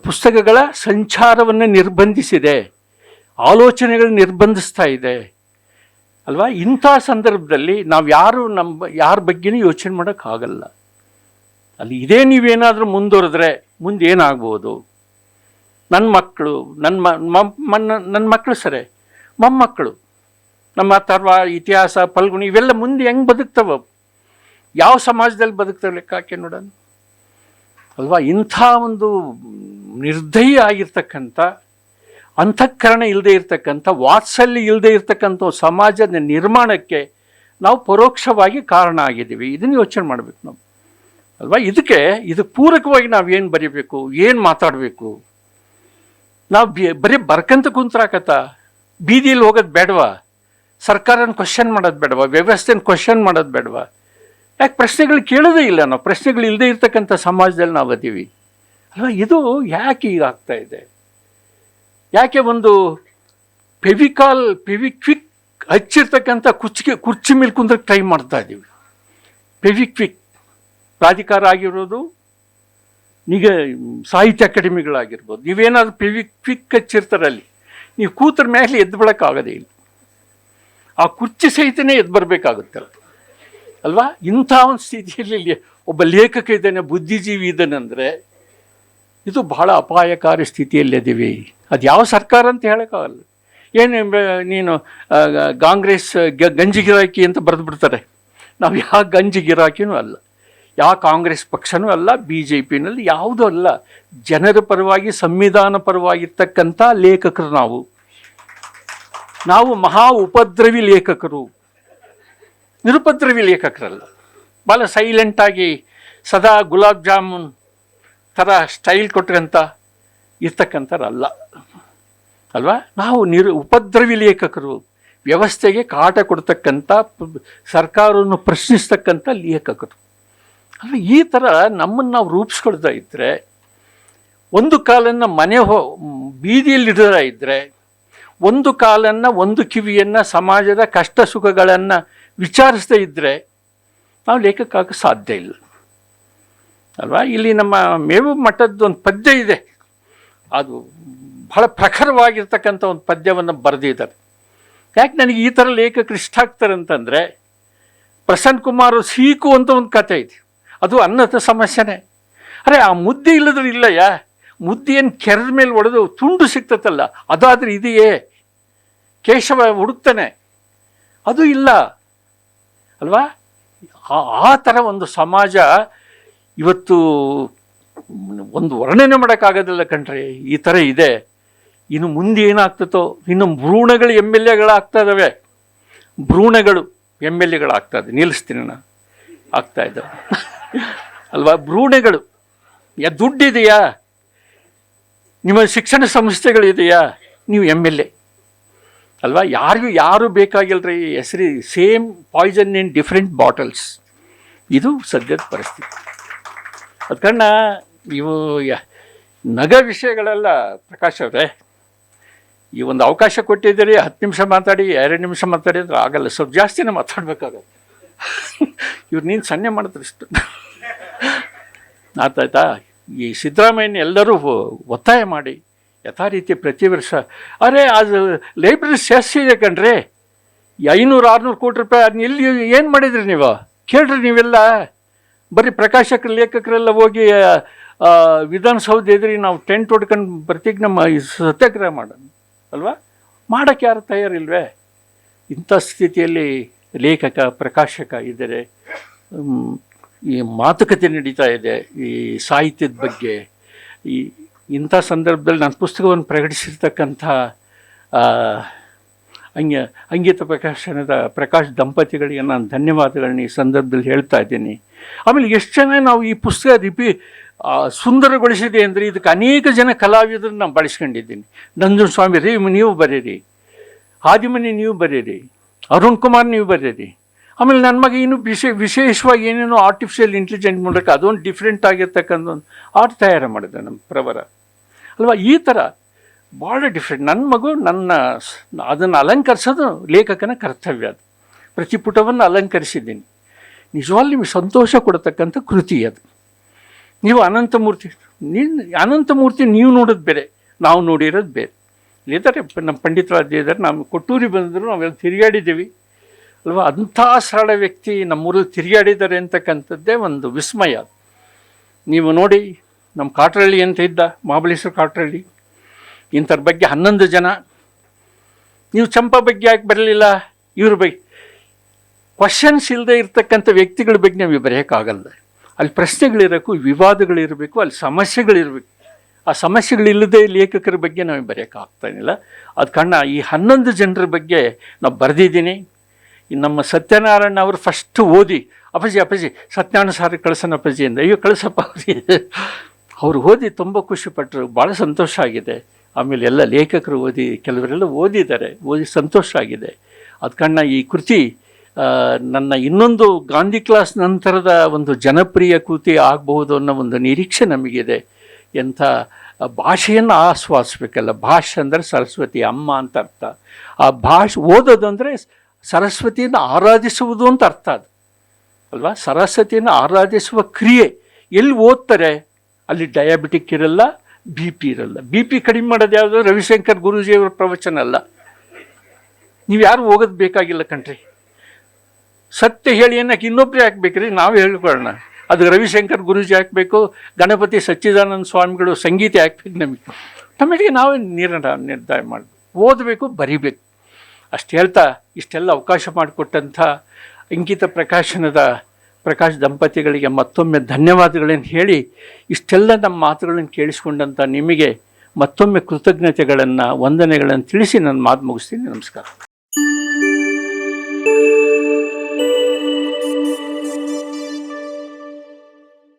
ಪುಸ್ತಕಗಳ ಸಂಚಾರವನ್ನು ನಿರ್ಬಂಧಿಸಿದೆ, ಆಲೋಚನೆಗಳನ್ನ ನಿರ್ಬಂಧಿಸ್ತಾ ಇದೆ ಅಲ್ವಾ? ಇಂಥ ಸಂದರ್ಭದಲ್ಲಿ ನಾವು ಯಾರ ಬಗ್ಗೆನೂ ಯೋಚನೆ ಮಾಡೋಕ್ಕಾಗಲ್ಲ. ಅಲ್ಲಿ ಇದೇ ನೀವೇನಾದರೂ ಮುಂದುವರೆದ್ರೆ ಮುಂದೆ ಏನಾಗ್ಬೋದು? ನನ್ನ ಮಕ್ಕಳು, ನನ್ನ ಮಕ್ಕಳು ಸರಿ, ಮೊಮ್ಮಕ್ಕಳು, ನಮ್ಮ ಅಥರ್ವ, ಇತಿಹಾಸ, ಫಲ್ಗುಣಿ ಇವೆಲ್ಲ ಮುಂದೆ ಹೆಂಗೆ ಬದುಕ್ತವ? ಯಾವ ಸಮಾಜದಲ್ಲಿ ಬದುಕ್ತವೆ ಲೆಕ್ಕ ಹಾಕಿ ನೋಡೋಣ ಅಲ್ವಾ? ಇಂಥ ಒಂದು ನಿರ್ದಯ ಆಗಿರ್ತಕ್ಕಂಥ, ಅಂತಃಕರಣ ಇಲ್ಲದೆ ಇರ್ತಕ್ಕಂಥ, ವಾತ್ಸಲ್ಯ ಇಲ್ಲದೆ ಇರ್ತಕ್ಕಂಥ ಸಮಾಜದ ನಿರ್ಮಾಣಕ್ಕೆ ನಾವು ಪರೋಕ್ಷವಾಗಿ ಕಾರಣ ಆಗಿದ್ದೀವಿ. ಇದನ್ನು ಯೋಚನೆ ಮಾಡಬೇಕು ನಾವು ಅಲ್ವಾ? ಇದಕ್ಕೆ ಪೂರಕವಾಗಿ ನಾವು ಏನು ಬರೀಬೇಕು, ಏನು ಮಾತಾಡಬೇಕು? ನಾವು ಬರೀ ಬರ್ಕಂತ ಕುಂತ್ರಾಕತ್ತ, ಬೀದಿಯಲ್ಲಿ ಹೋಗೋದು ಬೇಡವಾ? ಸರ್ಕಾರನ ಕ್ವಶನ್ ಮಾಡೋದು ಬೇಡವಾ? ವ್ಯವಸ್ಥೆನ ಕ್ವಶನ್ ಮಾಡೋದು ಬೇಡವಾ? ಯಾಕೆ ಪ್ರಶ್ನೆಗಳು ಕೇಳೋದೇ ಇಲ್ಲ? ನಾವು ಪ್ರಶ್ನೆಗಳು ಇಲ್ಲದೆ ಇರ್ತಕ್ಕಂಥ ಸಮಾಜದಲ್ಲಿ ನಾವು ಅದೀವಿ ಅಲ್ವಾ? ಇದು ಯಾಕೆ ಈಗ ಆಗ್ತಾ ಇದೆ? ಯಾಕೆ ಒಂದು ಫೆವಿಕ್ವಿಕ್ ಹಚ್ಚಿರ್ತಕ್ಕಂಥ ಕುರ್ಚಿ ಮೇಲೆ ಕುಂದ್ರಕ್ಕೆ ಟ್ರೈ ಮಾಡ್ತಾ ಇದ್ದೀವಿ? ಫೆವಿಕ್ವಿಕ್ ಪ್ರಾಧಿಕಾರ ಆಗಿರೋದು, ಈಗ ಸಾಹಿತ್ಯ ಅಕಾಡೆಮಿಗಳಾಗಿರ್ಬೋದು, ನೀವೇನಾದರೂ ಫೆವಿಕ್ವಿಕ್ ಹಚ್ಚಿರ್ತಾರಲ್ಲಿ ನೀವು ಕೂತರ ಮೇಲೆ ಎದ್ದು ಬಿಡೋಕ್ಕಾಗೋದೇ ಇಲ್ಲ. ಆ ಕುರ್ಚಿ ಸಹಿತನೇ ಎದ್ದು ಬರಬೇಕಾಗುತ್ತಲ್ಲ ಅಲ್ವಾ? ಇಂಥ ಒಂದು ಸ್ಥಿತಿಯಲ್ಲಿ ಒಬ್ಬ ಲೇಖಕ ಇದ್ದಾನೆ, ಬುದ್ಧಿಜೀವಿ ಇದ್ದಾನೆ ಅಂದರೆ ಇದು ಬಹಳ ಅಪಾಯಕಾರಿ ಸ್ಥಿತಿಯಲ್ಲಿದ್ದೀವಿ. ಅದು ಯಾವ ಸರ್ಕಾರ ಅಂತ ಹೇಳೋಕ್ಕಾಗಲ್ಲ. ಏನು ನೀನು ಕಾಂಗ್ರೆಸ್ ಗಂಜಿ ಗಿರಾಕಿ ಅಂತ ಬರೆದು ಬಿಡ್ತಾರೆ. ನಾವು ಯಾವ ಗಂಜಿ ಗಿರಾಕಿನೂ ಅಲ್ಲ, ಯಾವ ಕಾಂಗ್ರೆಸ್ ಪಕ್ಷನೂ ಅಲ್ಲ, BJPನಲ್ಲಿ ಯಾವುದೂ ಅಲ್ಲ. ಜನರ ಪರವಾಗಿ, ಸಂವಿಧಾನ ಪರವಾಗಿರ್ತಕ್ಕಂಥ ಲೇಖಕರು ನಾವು ಮಹಾ ಉಪದ್ರವಿ ಲೇಖಕರು, ನಿರುಪದ್ರವಿ ಲೇಖಕರಲ್ಲ. ಭಾಳ ಸೈಲೆಂಟಾಗಿ ಸದಾ ಗುಲಾಬ್ ಜಾಮೂನ್ ಥರ ಸ್ಟೈಲ್ ಕೊಟ್ಕೊಂತ ಇರ್ತಕ್ಕಂಥರಲ್ಲ ಅಲ್ವಾ? ನಾವು ಉಪದ್ರವಿ ಲೇಖಕರು, ವ್ಯವಸ್ಥೆಗೆ ಕಾಟ ಕೊಡ್ತಕ್ಕಂಥ, ಸರ್ಕಾರವನ್ನು ಪ್ರಶ್ನಿಸ್ತಕ್ಕಂಥ ಲೇಖಕರು ಅಲ್ಲ. ಈ ಥರ ನಮ್ಮನ್ನು ನಾವು ರೂಪಿಸ್ಕೊಳ್ತಾ ಇದ್ದರೆ, ಒಂದು ಕಾಲನ್ನು ಬೀದಿಯಲ್ಲಿಡದ ಇದ್ದರೆ, ಒಂದು ಕಾಲನ್ನು, ಒಂದು ಕಿವಿಯನ್ನು ಸಮಾಜದ ಕಷ್ಟ ಸುಖಗಳನ್ನು ವಿಚಾರಿಸ್ತಾ ಇದ್ದರೆ ನಾವು ಲೇಖಕ ಆಗೋಕ್ಕೆ ಸಾಧ್ಯ ಇಲ್ಲ ಅಲ್ವಾ? ಇಲ್ಲಿ ನಮ್ಮ ಮೇವು ಮಠದ್ದು ಒಂದು ಪದ್ಯ ಇದೆ, ಅದು ಬಹಳ ಪ್ರಖರವಾಗಿರ್ತಕ್ಕಂಥ ಒಂದು ಪದ್ಯವನ್ನು ಬರೆದಿದ್ದಾರೆ. ಯಾಕೆ ನನಗೆ ಈ ಥರ ಲೇಖಕರು ಇಷ್ಟ ಆಗ್ತಾರೆ ಅಂತಂದರೆ, ಪ್ರಸನ್ನ ಕುಮಾರ್ ಸೀಕು ಅಂತ ಒಂದು ಕಥೆ ಇದೆ. ಅದು ಅನ್ನದ ಸಮಸ್ಯೆನೇ. ಅರೆ, ಆ ಮುದ್ದೆ ಇಲ್ಲದ್ರೆ ಇಲ್ಲಯ್ಯ, ಮುದ್ದೆಯನ್ನು ಕೆರೆದ ಮೇಲೆ ಹೊಡೆದು ತುಂಡು ಸಿಗ್ತತ್ತಲ್ಲ, ಅದಾದರೆ ಇದೆಯೇ? ಕೇಶವ ಹುಡುಕ್ತಾನೆ, ಅದು ಇಲ್ಲ ಅಲ್ವಾ? ಆ ಥರ ಒಂದು ಸಮಾಜ ಇವತ್ತು ಒಂದು ವರ್ಣನೆ ಮಾಡೋಕ್ಕಾಗೋದಿಲ್ಲ ಕಣ್ರಿ. ಈ ಥರ ಇದೆ. ಇನ್ನು ಮುಂದೆ ಏನಾಗ್ತದೋ, ಇನ್ನು ಭ್ರೂಣಗಳು MLAಗಳಾಗ್ತಾ ಇದ್ದಾವೆ, ಭ್ರೂಣಗಳು MLAಗಳಾಗ್ತಾ ಇದೆ. ನಿಲ್ಲಿಸ್ತೀನಿ ನಾನು, ಆಗ್ತಾ ಇದ್ದಾವೆ ಅಲ್ವಾ? ಭ್ರೂಣಗಳು. ದುಡ್ಡಿದೆಯಾ? ನಿಮ್ಮ ಶಿಕ್ಷಣ ಸಂಸ್ಥೆಗಳಿದೆಯಾ? ನೀವು MLA ಅಲ್ವಾ? ಯಾರು ಬೇಕಾಗಿಲ್ಲರಿ. ಹೆಸರಿ same poison in different bottles. ಇದು ಸದ್ಯದ ಪರಿಸ್ಥಿತಿ. ಅದಕ್ಕಣ್ಣ ಇವು ನಗ ವಿಷಯಗಳೆಲ್ಲ ಪ್ರಕಾಶ್ ಅವರೇ, ಈ ಒಂದು ಅವಕಾಶ ಕೊಟ್ಟಿದ್ದೀರಿ, 10 ನಿಮಿಷ ಮಾತಾಡಿ, 2 ನಿಮಿಷ ಮಾತಾಡಿ ಅಂದ್ರೆ ಆಗಲ್ಲ, ಸ್ವಲ್ಪ ಜಾಸ್ತಿನೇ ಮಾತಾಡ್ಬೇಕಾಗತ್ತೆ. ಇವ್ರು ನೀನು ಸನ್ನೆ ಮಾಡಿದ್ರೆ ಇಷ್ಟು ಆಯ್ತಾ? ಈ ಸಿದ್ದರಾಮಯ್ಯನ ಎಲ್ಲರೂ ಒತ್ತಾಯ ಮಾಡಿ ಯಥಾ ರೀತಿ ಪ್ರತಿ ವರ್ಷ, ಅರೆ ಅದು ಲೈಬ್ರರಿ ಸೇರಿಸಿದೆ ಕಣ್ರಿ, 500-600 ಕೋಟಿ ರೂಪಾಯಿ, ಅದನ್ನ ಎಲ್ಲಿ ಏನು ಮಾಡಿದ್ರಿ ನೀವು? ಕೇಳ್ರಿ ನೀವೆಲ್ಲ. ಬರೀ ಪ್ರಕಾಶಕರು, ಲೇಖಕರೆಲ್ಲ ಹೋಗಿ ವಿಧಾನಸೌಧ ಎದುರಿ ನಾವು ಟೆಂಟ್ ಹೊಡ್ಕೊಂಡು ಬರ್ತೀವಿ, ನಮ್ಮ ಸತ್ಯಾಗ್ರಹ ಮಾಡೋಣ ಅಲ್ವಾ? ಮಾಡೋಕ್ಕೆ ಯಾರು ತಯಾರಿಲ್ವೇ? ಇಂಥ ಸ್ಥಿತಿಯಲ್ಲಿ ಲೇಖಕ, ಪ್ರಕಾಶಕ ಇದ್ದಾರೆ. ಈ ಮಾತುಕತೆ ನಡೀತಾ ಇದೆ ಈ ಸಾಹಿತ್ಯದ ಬಗ್ಗೆ. ಇಂಥ ಸಂದರ್ಭದಲ್ಲಿ ನನ್ನ ಪುಸ್ತಕವನ್ನು ಪ್ರಕಟಿಸಿರ್ತಕ್ಕಂಥ ಅಂಗಿತ ಪ್ರಕಾಶನದ ಪ್ರಕಾಶ್ ದಂಪತಿಗಳಿಗೆ ನಾನು ಧನ್ಯವಾದಗಳನ್ನ ಈ ಸಂದರ್ಭದಲ್ಲಿ ಹೇಳ್ತಾ ಇದ್ದೀನಿ. ಆಮೇಲೆ ಎಷ್ಟು ಜನ ನಾವು ಈ ಪುಸ್ತಕ ಸುಂದರಗೊಳಿಸಿದೆ ಅಂದರೆ ಇದಕ್ಕೆ ಅನೇಕ ಜನ ಕಲಾವಿದರನ್ನು ನಾನು ಬಳಸ್ಕೊಂಡಿದ್ದೀನಿ. ನಂಜುಂಡ ಸ್ವಾಮಿ ನೀವು ಬರೀರಿ, ಆದಿಮನಿ ನೀವು ಬರೀರಿ, ಅರುಣ್ ಕುಮಾರ್ ನೀವು ಬರೀರಿ. ಆಮೇಲೆ ನನ್ನ ಮಗ ಇನ್ನೂ ವಿಶೇಷವಾಗಿ ಏನೇನೋ ಆರ್ಟಿಫಿಷಿಯಲ್ ಇಂಟೆಲಿಜೆಂಟ್ ಮೂಲಕ ಅದೊಂದು ಡಿಫ್ರೆಂಟ್ ಆಗಿರ್ತಕ್ಕಂಥ ಒಂದು ಆರ್ಟ್ ತಯಾರು ಮಾಡಿದೆ ನಮ್ಮ ಪ್ರವರ ಅಲ್ವಾ. ಈ ಥರ ಭಾಳ ಡಿಫ್ರೆಂಟ್. ನನ್ನ ಮಗು ಅದನ್ನು ಅಲಂಕರಿಸೋದು ಲೇಖಕನ ಕರ್ತವ್ಯ. ಅದು ಪ್ರತಿ ಪುಟವನ್ನು ಅಲಂಕರಿಸಿದ್ದೀನಿ. ನಿಜವಾಗ್ಲೂ ನಿಮಗೆ ಸಂತೋಷ ಕೊಡತಕ್ಕಂಥ ಕೃತಿ ಅದು. ನೀವು ಅನಂತಮೂರ್ತಿ ನೀವು ನೋಡೋದು ಬೇರೆ, ನಾವು ನೋಡಿರೋದು ಬೇರೆ. ಇದ್ದಾರೆ ನಮ್ಮ ಪಂಡಿತರಾಜ ಇದ್ದಾರೆ, ನಾವು ಕೊಟ್ಟೂರಿಗೆ ಬಂದರು, ನಾವೆಲ್ಲ ತಿರುಗಾಡಿದ್ದೀವಿ ಅಲ್ವಾ. ಅಂಥ ಸರಳ ವ್ಯಕ್ತಿ ನಮ್ಮೂರಲ್ಲಿ ತಿರುಗಾಡಿದ್ದಾರೆ ಅಂತಕ್ಕಂಥದ್ದೇ ಒಂದು ವಿಸ್ಮಯ. ನೀವು ನೋಡಿ, ನಮ್ಮ ಕಾಟ್ರಳ್ಳಿ ಅಂತ ಇದ್ದ, ಮಹಾಬಲೇಶ್ವರ ಕಾಟ್ರಳ್ಳಿ, ಇಂಥರ ಬಗ್ಗೆ 11 ಜನ. ನೀವು ಚಂಪಾ ಬಗ್ಗೆ ಯಾಕೆ ಬರಲಿಲ್ಲ, ಇವ್ರ ಬಗ್ಗೆ ಕ್ವಶನ್ಸ್ ಇಲ್ಲದೆ ಇರ್ತಕ್ಕಂಥ ವ್ಯಕ್ತಿಗಳ ಬಗ್ಗೆ ನಾವು ಬರೆಯೋಕ್ಕಾಗಲ್ಲ. ಅಲ್ಲಿ ಪ್ರಶ್ನೆಗಳಿರಬೇಕು, ವಿವಾದಗಳಿರಬೇಕು, ಅಲ್ಲಿ ಸಮಸ್ಯೆಗಳಿರಬೇಕು. ಆ ಸಮಸ್ಯೆಗಳಿಲ್ಲದೆ ಲೇಖಕರ ಬಗ್ಗೆ ನಾವು ಬರೆಯೋಕ್ಕಾಗ್ತಾಯಿಲ್ಲ. ಅದು ಕಾರಣ ಈ 11 ಜನರ ಬಗ್ಗೆ ನಾವು ಬರೆದಿದ್ದೀನಿ. ನಮ್ಮ ಸತ್ಯನಾರಾಯಣ ಅವರು ಫಸ್ಟ್ ಓದಿ, ಅಪ್ಪಾಜಿ ಸತ್ಯನಾರಾಯಣ ಸಾರಿ ಕಳ್ಸೋಣ ಅಪ್ಪಾಜಿ ಅಂದ. ಅಯ್ಯೋ ಕಳಿಸಪ್ಪ ಅವ್ರು ಓದಿ ತುಂಬ ಖುಷಿಪಟ್ಟರು, ಭಾಳ ಸಂತೋಷ ಆಗಿದೆ. ಆಮೇಲೆ ಎಲ್ಲ ಲೇಖಕರು ಓದಿ, ಕೆಲವರೆಲ್ಲ ಓದಿದ್ದಾರೆ, ಓದಿ ಸಂತೋಷ ಆಗಿದೆ. ಅದು ಕಾರಣ ಈ ಕೃತಿ ನನ್ನ ಇನ್ನೊಂದು ಗಾಂಧಿ ಕ್ಲಾಸ್ ನಂತರದ ಒಂದು ಜನಪ್ರಿಯ ಕೃತಿ ಆಗಬಹುದು ಅನ್ನೋ ಒಂದು ನಿರೀಕ್ಷೆ ನಮಗಿದೆ. ಎಂಥ ಭಾಷೆಯನ್ನು ಆಸ್ವಾದಿಸ್ಬೇಕಲ್ಲ. ಭಾಷೆ ಅಂದರೆ ಸರಸ್ವತಿ ಅಮ್ಮ ಅಂತ ಅರ್ಥ. ಆ ಭಾಷೆ ಓದೋದು ಅಂದರೆ ಸರಸ್ವತಿಯನ್ನು ಆರಾಧಿಸುವುದು ಅಂತ ಅರ್ಥ ಅದು ಅಲ್ವಾ. ಸರಸ್ವತಿಯನ್ನು ಆರಾಧಿಸುವ ಕ್ರಿಯೆ. ಎಲ್ಲಿ ಓದ್ತಾರೆ ಅಲ್ಲಿ ಡಯಾಬಿಟಿಕ್ ಇರಲ್ಲ, ಬಿ ಪಿ ಇರಲ್ಲ. ಬಿ ಪಿ ಕಡಿಮೆ ಮಾಡೋದು ಯಾವುದು? ರವಿಶಂಕರ್ ಗುರೂಜಿಯವರ ಪ್ರವಚನ ಅಲ್ಲ. ನೀವು ಯಾರು ಹೋಗೋದು ಬೇಕಾಗಿಲ್ಲ ಕಣ್ರಿ. ಸತ್ಯ ಹೇಳಿ ಅನ್ನಕ್ಕೆ ಇನ್ನೊಬ್ಬರೇ ಹಾಕ್ಬೇಕ್ರಿ, ನಾವೇ ಹೇಳ್ಕೊಳ್ಳೋಣ. ಅದು ರವಿಶಂಕರ್ ಗುರೂಜಿ ಹಾಕಬೇಕು, ಗಣಪತಿ ಸಚ್ಚಿದಾನಂದ ಸ್ವಾಮಿಗಳು ಸಂಗೀತ ಹಾಕ್ಬೇಕು. ನಮಗೆ ನಾವೇ ನಿರ್ಧಾರ ಮಾಡಬೇಕು, ಓದಬೇಕು, ಬರಿಬೇಕು. ಅಷ್ಟು ಹೇಳ್ತಾ ಇಷ್ಟೆಲ್ಲ ಅವಕಾಶ ಮಾಡಿಕೊಟ್ಟಂಥ ಅಂಕಿತ ಪ್ರಕಾಶನದ ಪ್ರಕಾಶ್ ದಂಪತಿಗಳಿಗೆ ಮತ್ತೊಮ್ಮೆ ಧನ್ಯವಾದಗಳನ್ನು ಹೇಳಿ, ಇಷ್ಟೆಲ್ಲ ನಮ್ಮ ಮಾತುಗಳನ್ನು ಕೇಳಿಸ್ಕೊಂಡಂಥ ನಿಮಗೆ ಮತ್ತೊಮ್ಮೆ ಕೃತಜ್ಞತೆಗಳನ್ನು, ವಂದನೆಗಳನ್ನು ತಿಳಿಸಿ ನನ್ನ ಮಾತು ಮುಗಿಸ್ತೀನಿ. ನಮಸ್ಕಾರ.